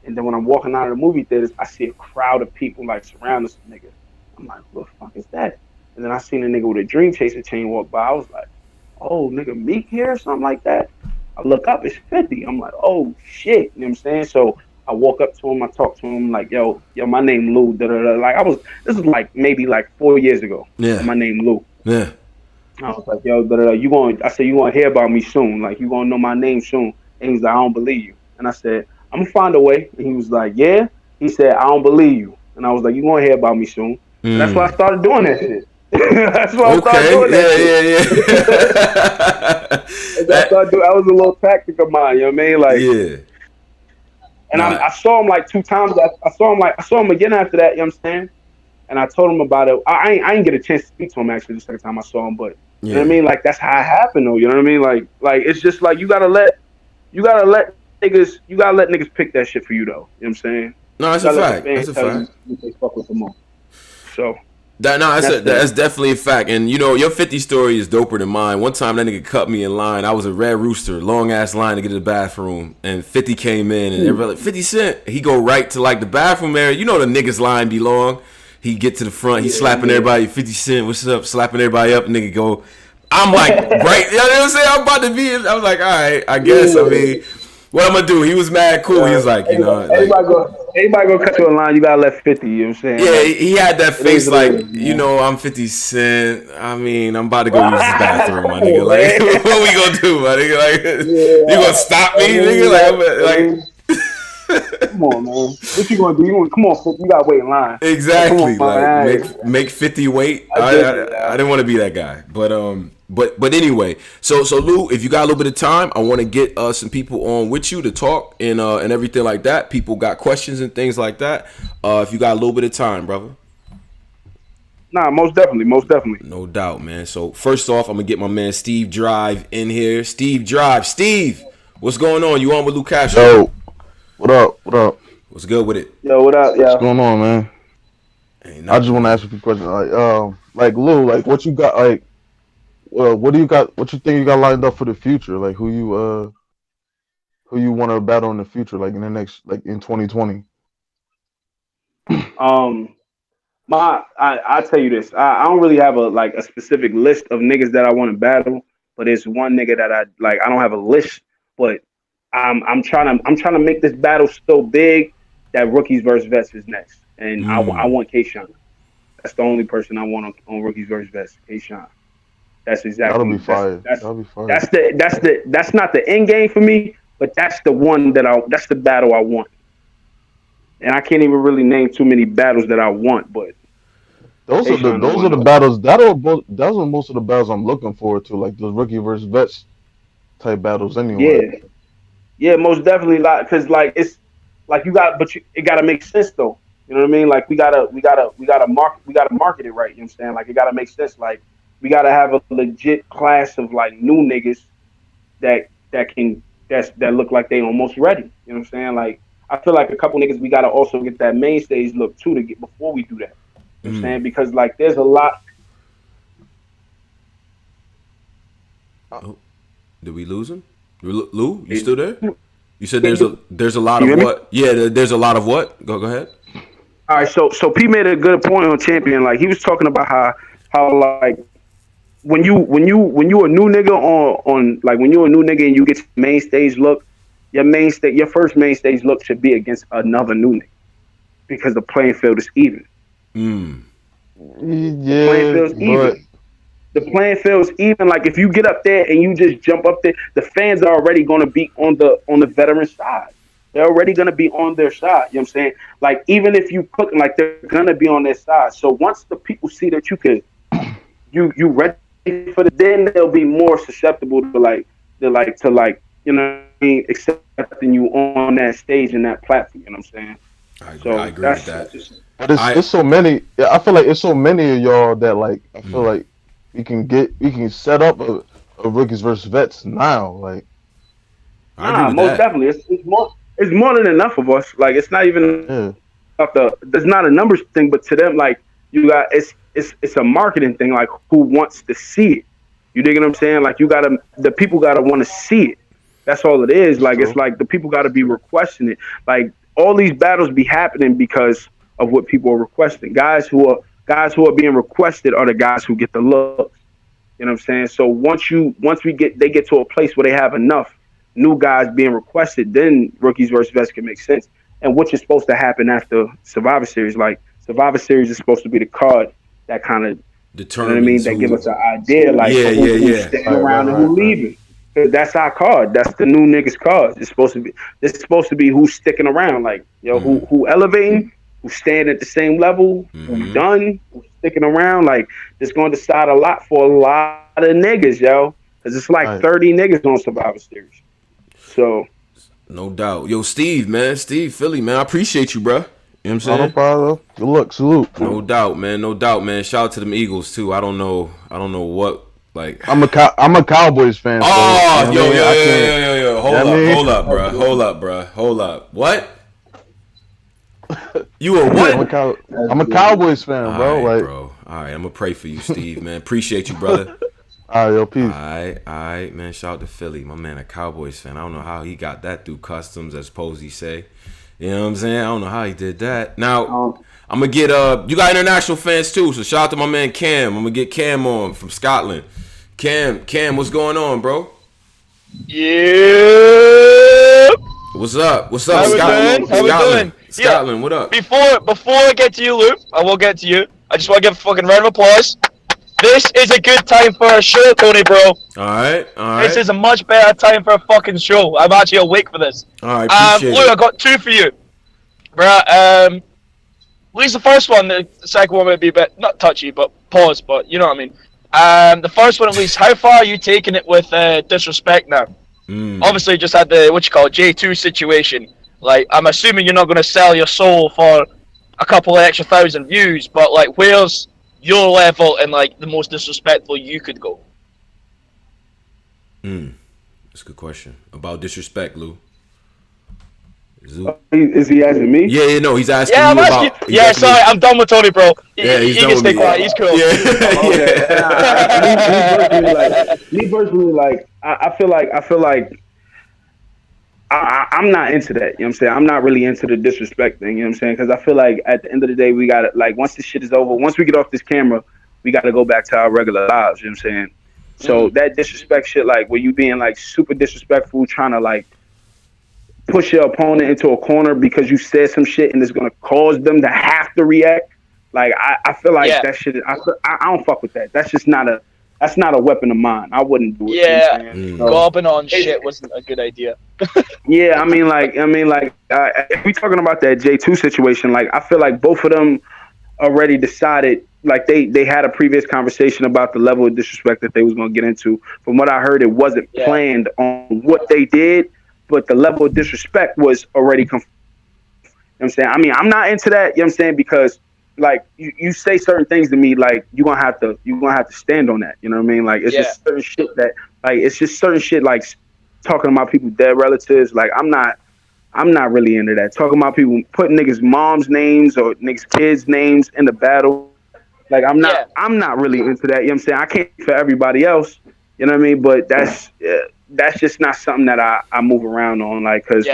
and then when I'm walking out of the movie theaters, I see a crowd of people, like, surrounding this nigga. I'm like, who the fuck is that? And then I seen a nigga with a Dream Chaser chain walk by. I was like, oh, nigga, Meek here or something like that. I look up, it's 50. I'm like, oh shit. You know what I'm saying? So I walk up to him, I talk to him, like, yo, my name Lou. Like, this is like maybe like 4 years ago. Yeah. My name Lou. Yeah. I was like, yo, I said, you gonna hear about me soon. Like, you gonna know my name soon. And he was like, I don't believe you. And I said, I'm gonna find a way. And he was like, yeah. He said, I don't believe you. And I was like, you gonna hear about me soon. And that's why I started doing that shit. That's why I started doing that. That was a little tactic of mine, you know what I mean? Like, yeah. And I saw him like 2 times. I saw him again after that, you know what I'm saying? And I told him about it. I didn't get a chance to speak to him actually the second time I saw him, but you know what I mean? Like, that's how it happened though, you know what I mean? Like it's just like you gotta let niggas pick that shit for you though. You know what I'm saying? No, that's a fact. That's a fact. They fuck with them all. So That's definitely a fact. And you know, your 50 story is doper than mine. One time that nigga cut me in line. I was a Red Rooster, long ass line to get to the bathroom, and 50 came in, and everybody like 50 Cent. He go right to like the bathroom area. You know the niggas line be long. He get to the front. He slapping everybody. 50 Cent, what's up? Slapping everybody up. Nigga go. I'm like right. You know what I'm saying? I'm about to be. I was like, all right. I guess. I mean. What I'm gonna do? He was mad cool. He was like, you know, everybody go cut you in line. You gotta let 50. You know what I'm saying? Yeah, like, he had that face like, you know, I'm 50 Cent. I mean, I'm about to go use the bathroom, my nigga. Like, what we gonna do, my nigga? Like, you gonna stop me, nigga? Like, come on, man. What you gonna do? Come on, 50. You gotta wait in line. Exactly. Like, make 50 wait. I didn't want to be that guy, but anyway. So Lou, if you got a little bit of time, I want to get some people on with you to talk and everything like that. People got questions and things like that. If you got a little bit of time, brother. Nah, most definitely. No doubt, man. So first off, I'm gonna get my man Steve Drive in here. Steve Drive, Steve, what's going on? You on with Lou Castro? Yo, what up? What's good with it? Yo, what up, yo? What's going on, man? I just want to ask a few questions. Like Lou, like what you got, like, what do you got? What you think you got lined up for the future? Like who you want to battle in the future? Like in the next, like in 2020. I tell you this. I don't really have a specific list of niggas that I want to battle, but it's one nigga that I like. I don't have a list, but I'm trying to make this battle so big that Rookies versus Vets is next, and I want K-Shine. That's the only person I want on Rookies versus Vets. K-Shine. That's exactly. That'll be fire. That'll be fire. That's not the end game for me, but that's the one that's the battle I want. And I can't even really name too many battles that I want, but those are the battles. Those are most of the battles I'm looking forward to, like the Rookie versus Vets type battles. Anyway. Yeah, most definitely. Like, cause like it's like it gotta make sense though. You know what I mean? Like we gotta market it right. You know what I'm saying? Like it gotta make sense. Like we gotta have a legit class of like new niggas that look like they almost ready. You know what I'm saying? Like I feel like a couple niggas we gotta also get that main stage look too to get before we do that. You know what I'm saying? Because like there's a lot. Oh, did we lose him? Lou, you still there? You said there's a lot of what? Yeah, there's a lot of what? Go ahead. All right, so P made a good point on Champion. Like he was talking about how like when you a new nigga on like when you're a new nigga and you get main stage look, your first main stage look should be against another new nigga because the playing field is even. Yeah, the playing field's even. Like if you get up there and you just jump up there, the fans are already gonna be on the veteran side. They're already gonna be on their side. You know what I'm saying? Like even if you cook, like they're gonna be on their side. So once the people see that you ready for then they'll be more susceptible to you know what I mean, accepting you on that stage and that platform. You know what I'm saying? I agree with that. But it's so many. Yeah, I feel like it's so many of y'all that like I feel like we can set up a Rookies versus Vets now. Like, most definitely, it's more than enough of us. Like, it's not even there's not a numbers thing, but to them, like you got it's a marketing thing. Like, who wants to see it? You dig what I'm saying? Like, the people gotta want to see it. That's all it is. Like, it's like the people gotta be requesting it. Like, all these battles be happening because of what people are requesting. Guys who are being requested are the guys who get the looks. You know what I'm saying? So once they get to a place where they have enough new guys being requested, then Rookies versus Vets can make sense. And which is supposed to happen after Survivor Series. Like Survivor Series is supposed to be the card that kind of determines. That give us an idea, like who's sticking around and who's leaving. That's our card. That's the new niggas card. It's supposed to be who's sticking around. Like who elevating. Who's staying at the same level, who's done, who's sticking around. Like, it's going to decide a lot for a lot of niggas, yo. Because it's like 30 niggas on Survivor Series. So. No doubt. Yo, Steve, Philly, man. I appreciate you, bro. You know what I'm saying? No problem. Good luck. Salute. No doubt, man. Shout out to them Eagles, too. I don't know what. Like, I'm a Cowboys fan. Oh, so, yo. Hold up, bro. What? You a what? I'm a Cowboys fan, bro. All right, Like, bro. All right, I'm gonna pray for you, Steve. Man, appreciate you, brother. all right, yo, All peace. right, all right, man. Shout out to Philly, my man, a Cowboys fan. I don't know how he got that through customs, as Posey say. You know what I'm saying? I don't know how he did that. Now, I'm gonna get you got international fans too, so shout out to my man Cam. I'm gonna get Cam on from Scotland. Cam, what's going on, bro? Yeah. What's up? What's up, How we Scotland? doing? How we Scotland, doing? Scotland. What up? Before I get to you, Luke, I will get to you. I just want to give a fucking round of applause. This is a good time for a show, Tony, bro. All right. This is a much better time for a fucking show. I'm actually awake for this. All right, appreciate Luke, it. I got two for you. Bruh, at least the first one, the second one might be a bit, not touchy, but pause, but you know what I mean. The first one, at least, how far are you taking it with disrespect now? Obviously, just had the, J2 situation. Like, I'm assuming you're not going to sell your soul for a couple of extra thousand views, but, like, where's your level and, like, the most disrespectful you could go? That's a good question. About disrespect, Lou. Is he asking me? Yeah, no, he's asking Yeah, you about... sorry, I'm done with Tony, bro. Yeah, he's he done can with stay me. quiet, he's cool. Me personally, like, I feel like I'm not into that. You know what I'm saying? I'm not really into the disrespect thing. You know what I'm saying? Because I feel like at the end of the day, we gotta, like, once this shit is over, once we get off this camera, we gotta go back to our regular lives. You know what I'm saying? So that disrespect shit, like, where you being like super disrespectful, trying to like push your opponent into a corner because you said some shit and it's gonna cause them to have to react. Like, I feel like that shit. I don't fuck with that. That's just not a. That's not a weapon of mine. I wouldn't do it. Yeah, you know so, gobbing on shit wasn't a good idea. Yeah, I mean, if we talking about that J2 situation, like, I feel like both of them already decided, like, they had a previous conversation about the level of disrespect that they was going to get into. From what I heard, it wasn't planned on what they did, but the level of disrespect was already confirmed. You know what I'm saying? I mean, I'm not into that, you know what I'm saying, because, like, you say certain things to me, like, you're gonna have to stand on that. You know what I mean? Like, it's just certain shit that, like, it's just certain shit, like, talking about people dead relatives. Like, I'm not really into that. Talking about people putting niggas' moms' names or niggas' kids' names in the battle. Like, I'm not really into that. You know what I'm saying? I can't for everybody else. You know what I mean? But that's just not something that I move around on. Like, cause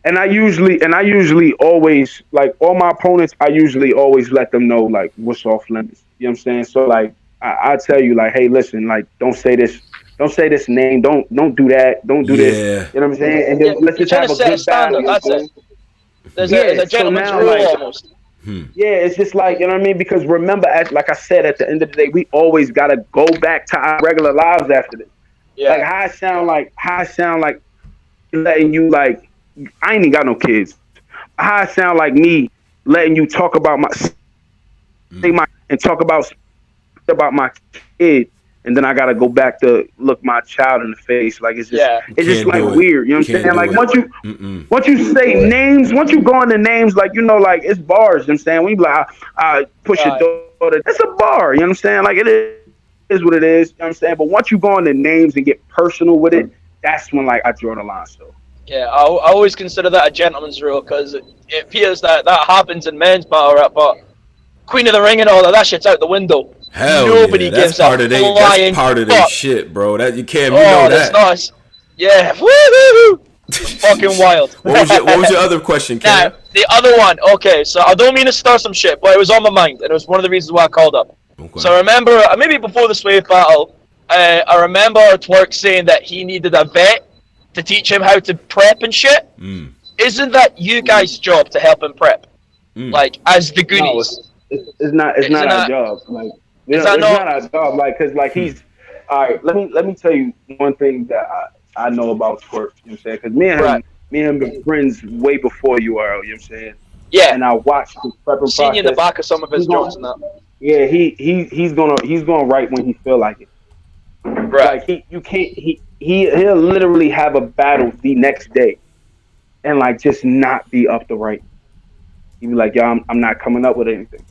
I usually always, like, all my opponents, I usually always let them know, like, what's off limits. You know what I'm saying? So, like, I tell you, like, hey, listen, like, don't say this name, don't do that, don't do this. You know what I'm saying? And then let's just have a good battle. That's it. There's a gentleman's rule, like, almost. Yeah, it's just like, you know what I mean? Because remember, like I said, at the end of the day, we always gotta go back to our regular lives after this. Yeah. Like, how I sound like letting you, like, I ain't even got no kids. How I sound like me letting you talk about and talk about my kid, and then I gotta go back to look my child in the face. Like, it's just like weird. You know what I'm saying? Like, once you say names, once you go into names, like, you know, like, it's bars. You know what I'm saying? When you like, I push your daughter, it's a bar. You know what I'm saying? Like, it is what it is. You know what I'm saying? But once you go into names and get personal with it, that's when, like, I draw the line. So. Yeah, I always consider that a gentleman's rule, because it appears that happens in men's battle rap, but Queen of the Ring and all that shit's out the window. Hell Nobody yeah, that's gives part of that's part of their shit, bro. That you can't, you know that's that. Nice. Yeah, woo! Fucking wild. What was your other question, Cam? Now, the other one, okay, so I don't mean to start some shit, but it was on my mind, and it was one of the reasons why I called up. Okay. So I remember, maybe before the Swave battle, I remember Twerk saying that he needed a vet to teach him how to prep and shit. Isn't that you guys' job to help him prep? Like, as the Goonies? No, it's not our job. Like, you know, it's not our job. Like, cause, like, he's all right. Let me tell you one thing that I know about Twerk. You know what I'm saying? Cause me and him been friends way before you are. You know what I'm saying? Yeah. And I watched his prepping process. Seen you in the back of some of his jokes and that. Yeah, he's gonna write when he feel like it. Right. Like, he'll literally have a battle the next day, and, like, just not be up to right. He'd be like, yo, I'm not coming up with anything.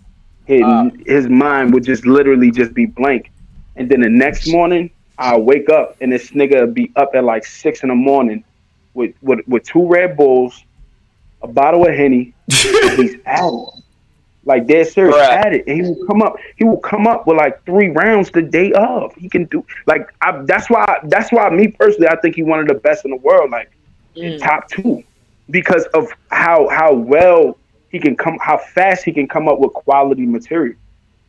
His mind would just literally just be blank. And then the next morning, I'll wake up and this nigga be up at like 6 a.m. with 2 Red Bulls a bottle of Henny, and he's at it. Like dead serious Bruh. at it, and he will come up. He will come up with like 3 rounds the day of. He can do like that's why. That's why me personally, I think he's one of the best in the world. Like top two, because of how well he can come, how fast he can come up with quality material.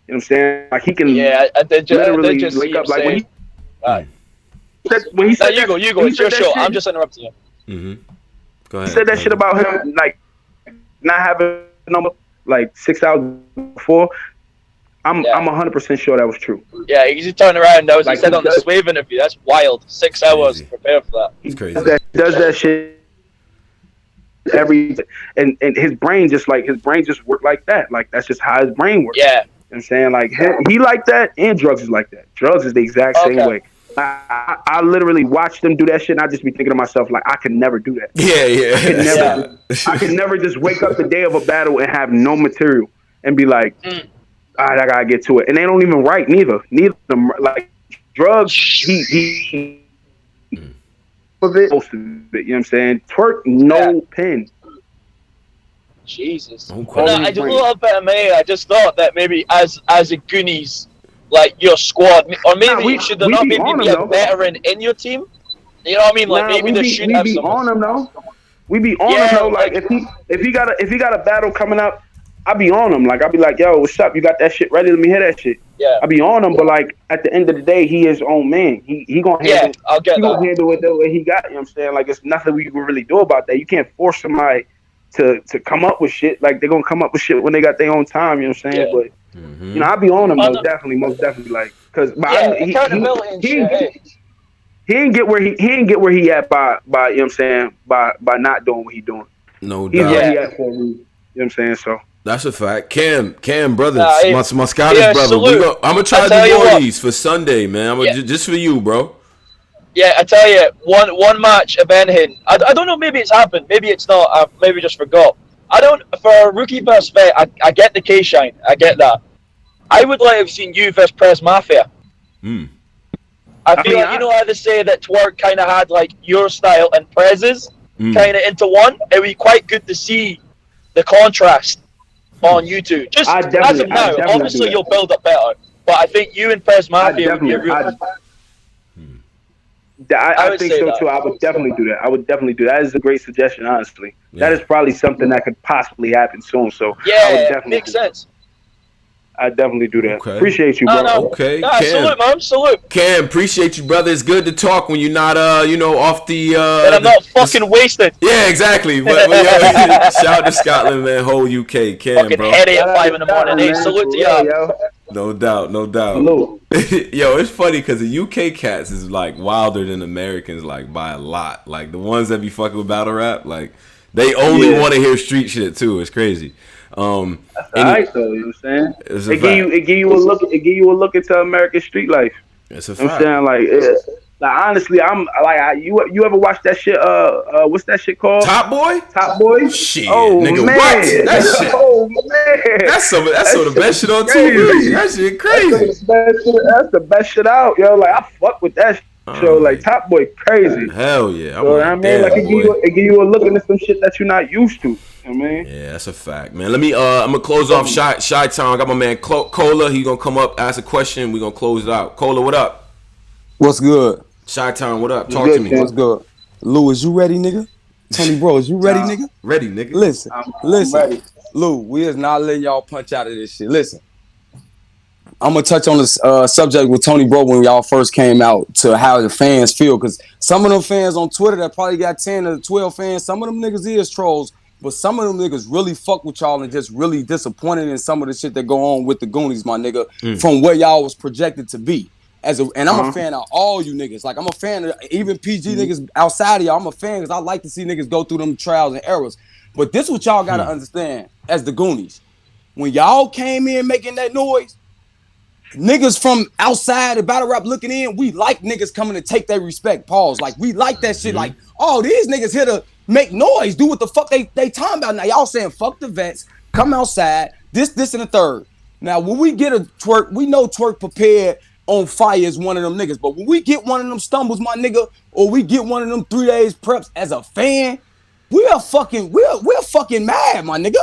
You know what I'm saying? Like he can Yeah, I did literally just wake see him up like saying. when he No, said you go, you go. It's your show. I'm just interrupting you. Mm-hmm. Go ahead. He said that shit about him like not having a number like 6 hours before. I'm 100% sure that was true. Yeah, he turned around. That was Like, he said on the Swave interview. That's wild. 6 hours Crazy. to prepare for that. It's crazy. Does that shit every and his brain just work like that. Like that's just how his brain works. Yeah. You know what I'm saying? Like he like that and drugs is like that. Drugs is the exact same way. I literally watch them do that shit and I just be thinking to myself like I could never do that. Yeah. I could never just wake up the day of a battle and have no material and be like, all right, I gotta get to it. And they don't even write neither. Neither of them like drugs. He of it, most of it. You know what I'm saying? Twerk, no pen. Jesus. Okay. No, I do love MMA. I just thought that maybe as a Goonies, like your squad, or maybe should there not maybe be a veteran in your team? You know what I mean? Like maybe there should have some. We be on him though. We be on him though. Like if he got a battle coming up, I be on him. Like I be like, yo, what's up? You got that shit ready? Let me hear that shit. Yeah. I be on him, but like at the end of the day, he is his own man. He gonna handle. I'll get he gonna handle it the way he got. You know what I'm saying? Like it's nothing we can really do about that. You can't force somebody to come up with shit. Like they're gonna come up with shit when they got their own time. You know what I'm saying? But you know, I be on him most definitely. Like because he didn't get where he at by you know what I'm saying by not doing what he doing. No doubt. He's where he at for a reason. You know what I'm saying? So that's a fact. Cam brothers, my Scottish brother. I'm gonna try to do Goonies for Sunday, man. Just for you, bro. Yeah, I tell you, one match Benhin. I don't know. Maybe it's happened. Maybe it's not. I maybe just forgot. I don't. For a rookie versus vet, I get the K shine. I get that. I would like to have seen you versus Prez Mafia. I feel like, you know how they say that Twerk kind of had like your style and Prez's kind of into one? It would be quite good to see the contrast on you two. Just as of now, obviously you'll build up better. But I think you and Prez Mafia would be a real... I think so too. I would definitely do that. That is a great suggestion, honestly. Yeah. That is probably something that could possibly happen soon. So I would definitely makes sense. I definitely do that. Okay. Appreciate you, bro. Okay. Cam. Salute, man. Salute. Cam, appreciate you, brother. It's good to talk when you're not, off the. And I'm not fucking wasted. Yeah, exactly. Shout out to Scotland, man. Whole UK, Cam, fucking bro. Headache at 5 in the morning. Hey, salute to y'all. No doubt. Yo, it's funny because the UK cats is like wilder than Americans, like by a lot. Like the ones that be fucking with battle rap, like they only want to hear street shit too. It's crazy. That's alright though, you know what I'm saying? It give you a look into American street life. It's a fact. You know what I'm saying? Like honestly, I'm like you ever watch that shit? What's that shit called? Top Boy. Shit, nigga, man. what? That shit. Oh man, that's some of the best shit on TV. That shit crazy. That's the best shit out, yo. Like I fuck with that show. Like Top Boy, crazy. Hell yeah. I mean, like it give you a look into some shit that you're not used to. I mean, yeah, that's a fact, man. Let me I'm gonna close off Shy Town. I got my man Cola. He gonna come up, ask a question. We gonna close it out. Cola, what up? What's good? Shy Town, what up? Talk to me. What's good? Lou, is you ready, nigga? Tony Bro, is you ready, nigga? Ready, nigga. Listen. I'm ready. Lou, we is not letting y'all punch out of this shit. Listen. I'm gonna touch on this subject with Tony Bro when y'all first came out to how the fans feel, because some of them fans on Twitter that probably got 10 or 12 fans, some of them niggas is trolls. But some of them niggas really fuck with y'all and just really disappointed in some of the shit that go on with the Goonies, my nigga, from where y'all was projected to be. And I'm a fan of all you niggas. Like, I'm a fan of even PG niggas outside of y'all. I'm a fan because I like to see niggas go through them trials and errors. But this is what y'all got to understand as the Goonies. When y'all came in making that noise, niggas from outside of battle rap looking in, we like niggas coming to take their respect. Pause. Like, we like that shit. Like, oh, these niggas here to make noise, do what the fuck they talking about. Now y'all saying fuck the vets, come outside, this and the third. Now when we get a Twerk, we know Twerk prepared on fire is one of them niggas. But when we get one of them stumbles, my nigga, or we get one of them 3 days preps as a fan, we're fucking mad, my nigga.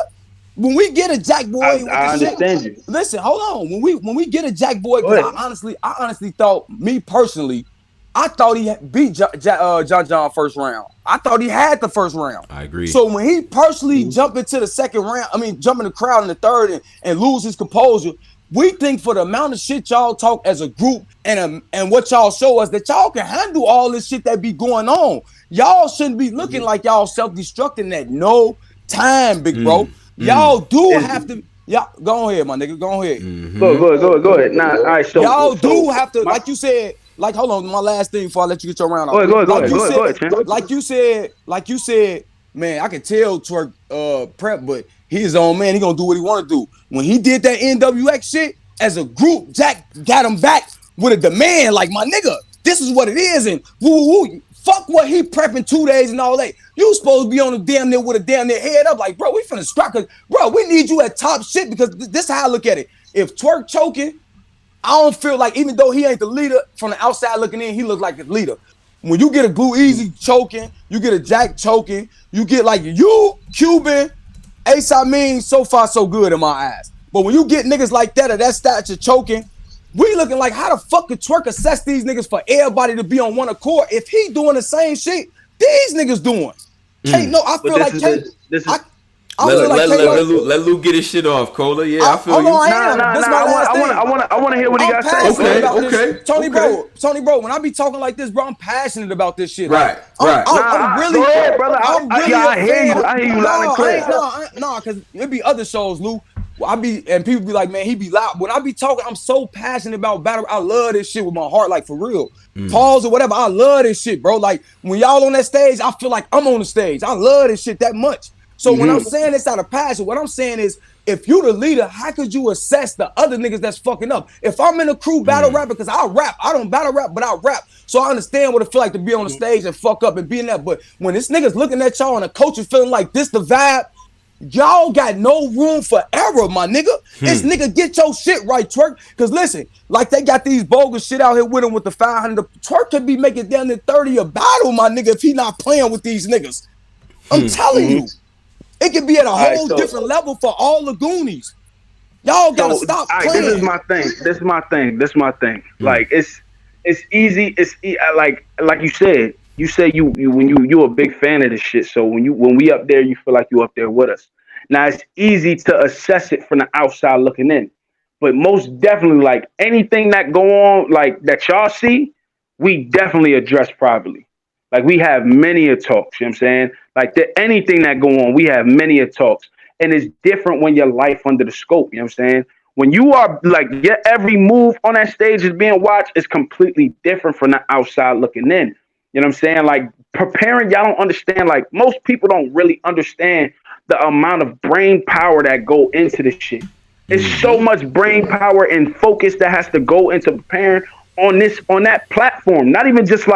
When we get a Jack Boy with I the understand shit, you. listen, hold on. When we get a Jack Boy, because I honestly thought, me personally, I thought he beat John first round. I thought he had the first round. I agree. So when he personally jump into the second round, jump in the crowd in the third and lose his composure, we think for the amount of shit y'all talk as a group and what y'all show us that y'all can handle all this shit that be going on. Y'all shouldn't be looking like y'all self-destructing at no time, big bro. Y'all do have to. Yeah, go ahead, my nigga. Go ahead. Go ahead. Nah, all right. So y'all do have to, like you said. Like, hold on, my last thing before I let you get your round off. Go ahead. Like you said, man, I can tell Twerk prep, but he's his own man. He gonna do what he want to do. When he did that NWX shit as a group, Jack got him back with a demand. Like, my nigga, this is what it is, and woo. Fuck what he prepping 2 days and all that. You supposed to be on a damn near with a damn near head up. Like, bro, we finna strike. Bro, we need you at top shit, because this is how I look at it. If Twerk choking, I don't feel like, even though he ain't the leader, from the outside looking in, he look like the leader. When you get a Glue Easy choking, you get a Jack choking, you get like you, Cuban, Ace, so far so good in my eyes. But when you get niggas like that or that stature choking, we looking like, how the fuck could Twerk assess these niggas for everybody to be on one accord if he doing the same shit these niggas doing? I feel like let Lou get his shit off, Cola. Yeah, I feel you. I want to hear what he got to say. Okay. Tony, bro, when I be talking like this, bro, I'm passionate about this shit. Right. I'm really, brother. I hear you. I hear you loud and clear. No, because it be other shows, Lou. And people be like, man, he be loud. When I be talking, I'm so passionate about battle. I love this shit with my heart, like, for real. Pause or whatever. I love this shit, bro. Like, when y'all on that stage, I feel like I'm on the stage. I love this shit that much. So when I'm saying this out of passion, what I'm saying is, if you the leader, how could you assess the other niggas that's fucking up? If I'm in a crew battle rap, because I rap, I don't battle rap, but I rap. So I understand what it feel like to be on the stage and fuck up and be in that. But when this nigga's looking at y'all and the coach is feeling like this the vibe, y'all got no room for error, my nigga. This nigga, get your shit right, Twerk. Because listen, like they got these bogus shit out here with him with the 500. Twerk could be making down to 30 a battle, my nigga, if he not playing with these niggas. I'm telling you. It could be at a whole different level for all the Goonies. Y'all gotta stop playing. This is my thing. Like, it's easy. Like you said. You say you a big fan of this shit. So when we up there, you feel like you up there with us. Now it's easy to assess it from the outside looking in, but most definitely, like, anything that go on, like, that y'all see, we definitely address privately. Like, we have many a talks. You know what I'm saying? Like, anything that go on, we have many a talks, and it's different when your life under the scope. You know what I'm saying? When you are, like, your every move on that stage is being watched, it's completely different from the outside looking in. You know what I'm saying? Like, preparing, y'all don't understand. Like, most people don't really understand the amount of brain power that go into this shit. It's so much brain power and focus that has to go into preparing on that platform. Not even just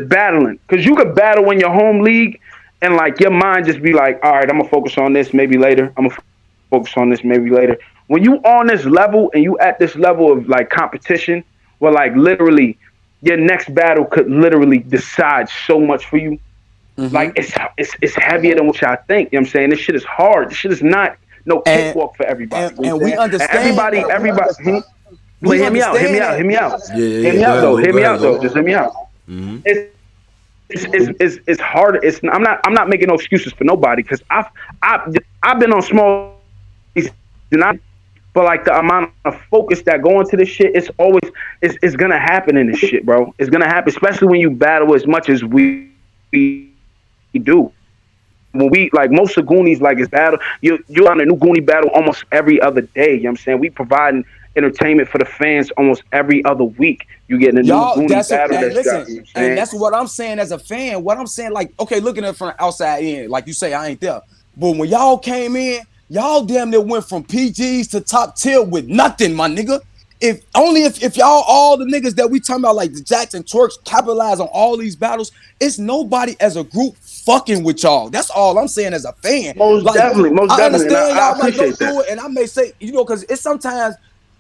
battling. Because you could battle in your home league and, like, your mind just be like, all right, I'm going to focus on this maybe later. I'm going to focus on this maybe later. When you on this level and you at this level of, like, competition where, like, literally your next battle could literally decide so much for you. Like, it's heavier than what y'all think. You know what I'm saying? This shit is hard. This shit is not no cakewalk for everybody. And we understand. Everybody. Wait, hear me out. Yeah. Hear me out, though. Just hear me out. It's hard. I'm not making no excuses for nobody, because I've been on small, but, like, the amount of focus that go into this shit, it's gonna happen in this shit, bro. It's gonna happen, especially when you battle as much as we do. When we, like, most of Goonies, like, is battle, you're on a new Goonie battle almost every other day. You know what I'm saying? We providing entertainment for the fans almost every other week. You getting a new Goonie battle. And that's what I'm saying as a fan. What I'm saying, like, okay, looking at it from the outside in, like you say, I ain't there. But when y'all came in, y'all damn near went from PGs to top tier with nothing, my nigga. If y'all, all the niggas that we talking about, like the Jackson Twerks, capitalize on all these battles, it's nobody as a group fucking with y'all. That's all I'm saying as a fan. Most definitely. I understand y'all might go through it, and I may say, because it's sometimes,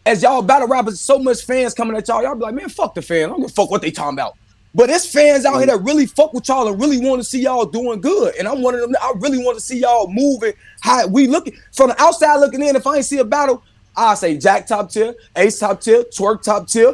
as y'all battle rappers, so much fans coming at y'all be like, man, fuck the fan. I don't give a fuck what they talking about. But there's fans out here that really fuck with y'all and really want to see y'all doing good. And I'm one of them. I really want to see y'all moving. How we looking from the outside looking in. If I ain't see a battle, I say Jack top tier, Ace top tier, Twerk top tier,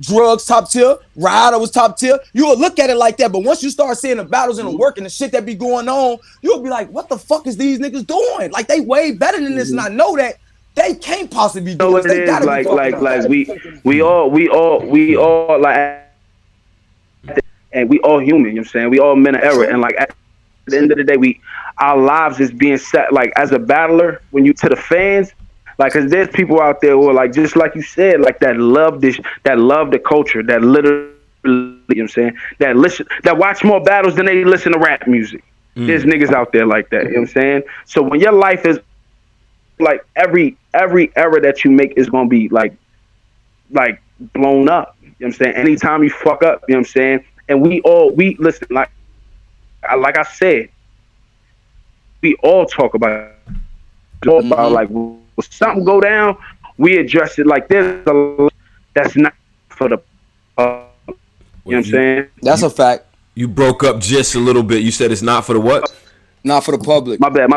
Drugs top tier, Ryder was top tier. You will look at it like that, but once you start seeing the battles and the work and the shit that be going on, you'll be like, what the fuck is these niggas doing? Like they way better than this, and I know that they can't possibly be doing this. They gotta be we all like, and we all human. You know what I'm saying? We all men of error, and like at the end of the day, our lives is being set. Like as a battler, when you to the fans. Like, cause there's people out there who are like, just like you said, like that love the culture, that literally, you know what I'm saying, that watch more battles than they listen to rap music. There's niggas out there like that, you know what I'm saying? So when your life is like every error that you make is gonna be like blown up. You know what I'm saying? Anytime you fuck up, you know what I'm saying? And we listen, like I said, we all talk about like when something go down, we address it. Like there's a that's not for the you know what I'm saying? That's a fact. You broke up just a little bit. You said it's not for the what? Not for the public. My bad.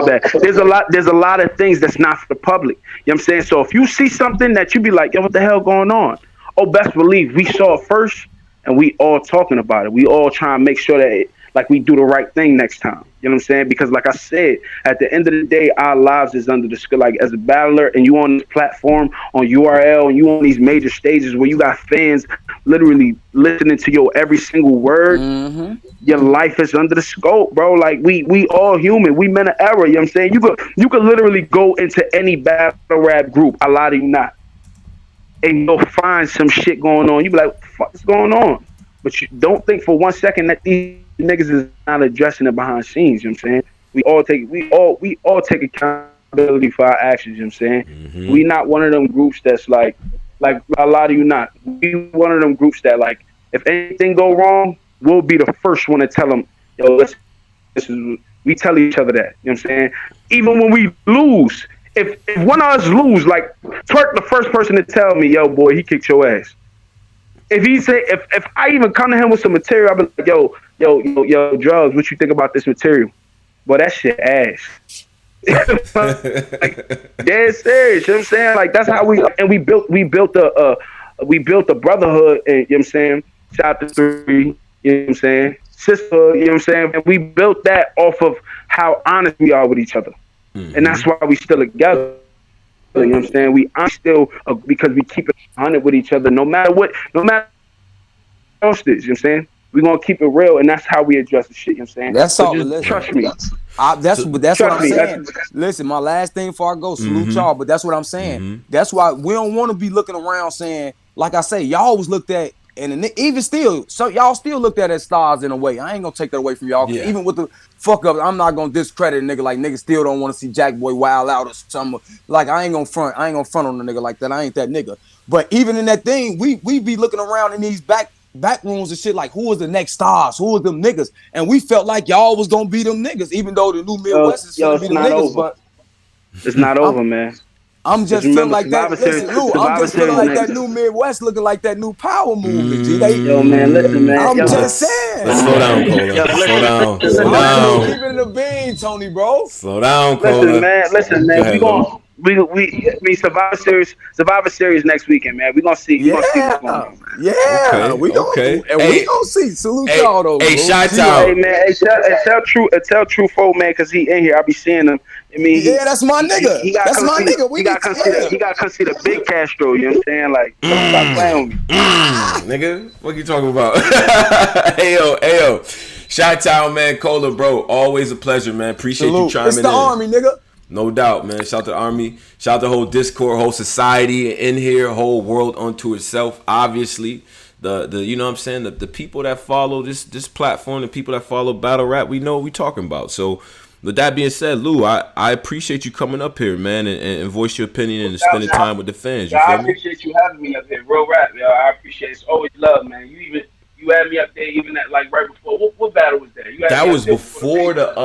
There's a lot of things that's not for the public. You know what I'm saying? So if you see something that you be like, yo, what the hell going on? Oh, best believe we saw it first and we all talking about it. We all trying to make sure that like we do the right thing next time. You know what I'm saying? Because like I said, at the end of the day, our lives is under the skill. Like as a battler and you on this platform, on URL, and you on these major stages where you got fans literally listening to your every single word, your life is under the scope, bro. Like we all human. We men of error. You know what I'm saying? You could literally go into any battle rap group, a lot of you not, and you'll find some shit going on. You be like, what the fuck is going on? But you don't think for 1 second that these niggas is not addressing it behind scenes. You know what I'm saying? We all take accountability for our actions. You know what I'm saying? We not one of them groups that's like a lot of you not. We one of them groups that like if anything go wrong, we'll be the first one to tell them, yo, this is. We tell each other that. You know what I'm saying? Even when we lose, if one of us lose, like Twerk, the first person to tell me, yo, boy, he kicked your ass. If he say, if I even come to him with some material, I'll be like, yo, Drugs, what you think about this material? Boy, that shit ass. Like, dead serious. You know what I'm saying? Like that's how we built a brotherhood. And, you know what I'm saying? Shout out to 3. You know what I'm saying? Sister. You know what I'm saying? And we built that off of how honest we are with each other, and that's why we still together. You know what I'm saying? I'm still because we keep it 100 with each other, no matter what else it is. You know what I'm saying? We're gonna keep it real, and that's how we address the shit. You know what I'm saying? That's all. Trust me. That's what I'm saying. Listen, my last thing before I go, salute y'all, but that's what I'm saying. That's why we don't want to be looking around saying, like I say, y'all was looked at, and even still, so y'all still looked at as stars in a way. I ain't gonna take that away from y'all. Yeah. Even with the fuck up, I'm not gonna discredit a nigga. Like niggas still don't want to see Jack Boy wild out or something. Like I ain't gonna front on a nigga like that. I ain't that nigga. But even in that thing, we be looking around in these back rooms and shit like who was the next stars, who was them niggas, and we felt like y'all was gonna be them niggas, even though the new Midwest is gonna be them niggas. Over. But it's not over, man. I'm just feeling like that. Listen, Lou, I'm just feeling like that new Midwest looking like that new power movement. Yo, man, listen, man. I'm just saying. Let's slow down, Cola. Slow down. Keep it in the bean, Tony, bro. Slow down, Cola. Listen, man. We Survivor Series next weekend, man. We gonna see. We gonna see what's going on, man. Yeah, we gonna see. Salute y'all though. Hey, shout out. Hey, man. Tell Truffaut, man, because he in here. I be seeing him. I mean, that's my nigga. That's my nigga. He got to come see the big Castro. You know what I'm saying? Like, don't stop playing with me, nigga. What you talking about? Ayo. Shout out, man. Cola, bro. Always a pleasure, man. Appreciate you chiming in. It's the Army, nigga. No doubt, man. Shout out to the Army. Shout out to the whole Discord, whole society in here, whole world unto itself. Obviously, the you know what I'm saying, the people that follow this platform, the people that follow battle rap, we know what we talking about. So with that being said, Lou, I appreciate you coming up here, man, and voice your opinion and spending time with the fans. You feel I appreciate you having me up here. Real rap, yo. I appreciate it. It's always love, man. You had me up there even at like right before. What battle was that? That was before that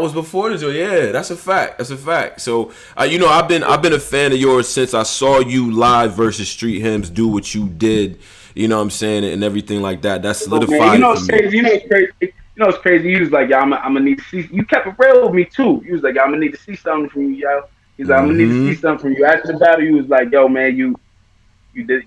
was before the yeah. That's a fact. So you know, I've been a fan of yours since I saw you live versus Street Hymns do what you did. You know what I'm saying, and everything like that. That Oh, man, solidified it for it's me. crazy. It's crazy. It's crazy. You was like, "Yeah, I'm gonna need to see." You kept it real with me too. You was like, "Yeah, I'm gonna need to see something from you, yo." He's like, "I'm gonna need to see Mm-hmm. something from you." After the battle, you was like, "Yo, man, you did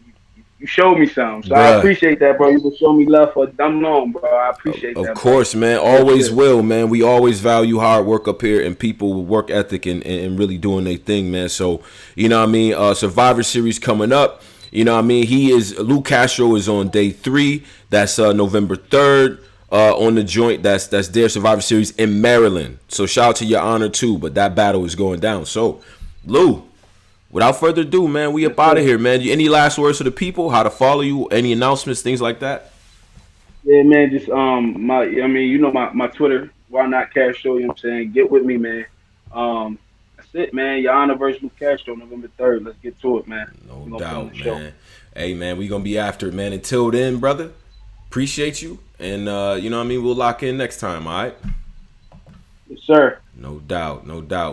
you showed me something." So I Bruh. appreciate that, bro. You been showing me love for dumb long, bro. I appreciate Of that, bro. course, man. Real Always shit. will, man. We always value hard work up here and people with work ethic and really doing their thing, man. So, you know what I mean? Survivor Series coming up. You know what I mean? Luke Castro is on day 3. That's November 3rd. On the joint that's their Survivor Series in Maryland. So shout out to Your Honor too, but that battle is going down. So, Lou, without further ado, man, we Yes, up out of sir. here, man. Any last words for the people? How to follow you? Any announcements, things like that? Yeah, man. Just my Twitter. Why not Cash Show? You know what I'm saying? Get with me, man. That's it, man. Your Honor versus Luke Castro, November 3rd. Let's get to it, man. No We're gonna put on the doubt, show. man. Hey, man, we gonna be after it, man. Until then, brother, appreciate you, and you know what I mean. We'll lock in next time, all right? Yes, sir. No doubt,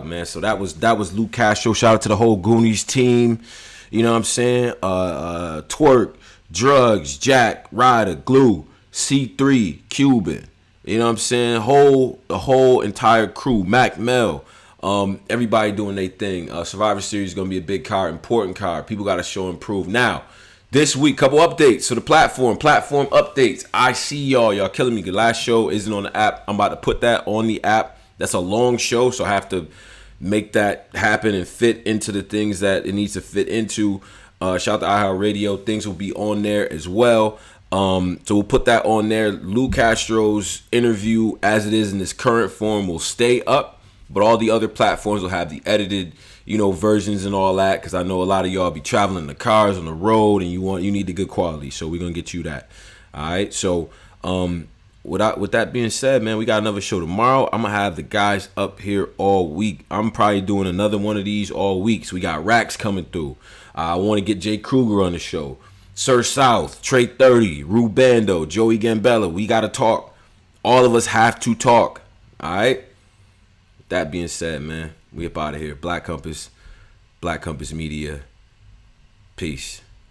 man. So that was Luke Castro. Shout out to the whole Goonies team. You know what I'm saying? Twerk, Drugs, Jack, Ryder, Glue, C3, Cuban. You know what I'm saying? The whole entire crew, Mac Mel. Everybody doing their thing. Survivor Series is gonna be a big card, important card. People gotta show and prove. Now, this week, couple updates. So the platform updates. I see y'all killing me. The last show isn't on the app. I'm about to put that on the app. That's a long show, so I have to make that happen and fit into the things that it needs to fit into. Shout out to iHeartRadio. Things will be on there as well. So we'll put that on there. Lou Castro's interview, as it is in its current form, will stay up, but all the other platforms will have the edited, versions and all that. Because I know a lot of y'all be traveling in the cars on the road, and you need the good quality. So we're gonna get you that. All right. So with that being said, man, we got another show tomorrow. I'm gonna have the guys up here all week. I'm probably doing another one of these all week. So we got Rax coming through. I want to get Jay Kruger on the show. Sir South, Trey 30, Rubando, Joey Gambella. We gotta talk. All of us have to talk. All right. With that being said, man, we up out of here. Black Compass Media. Peace.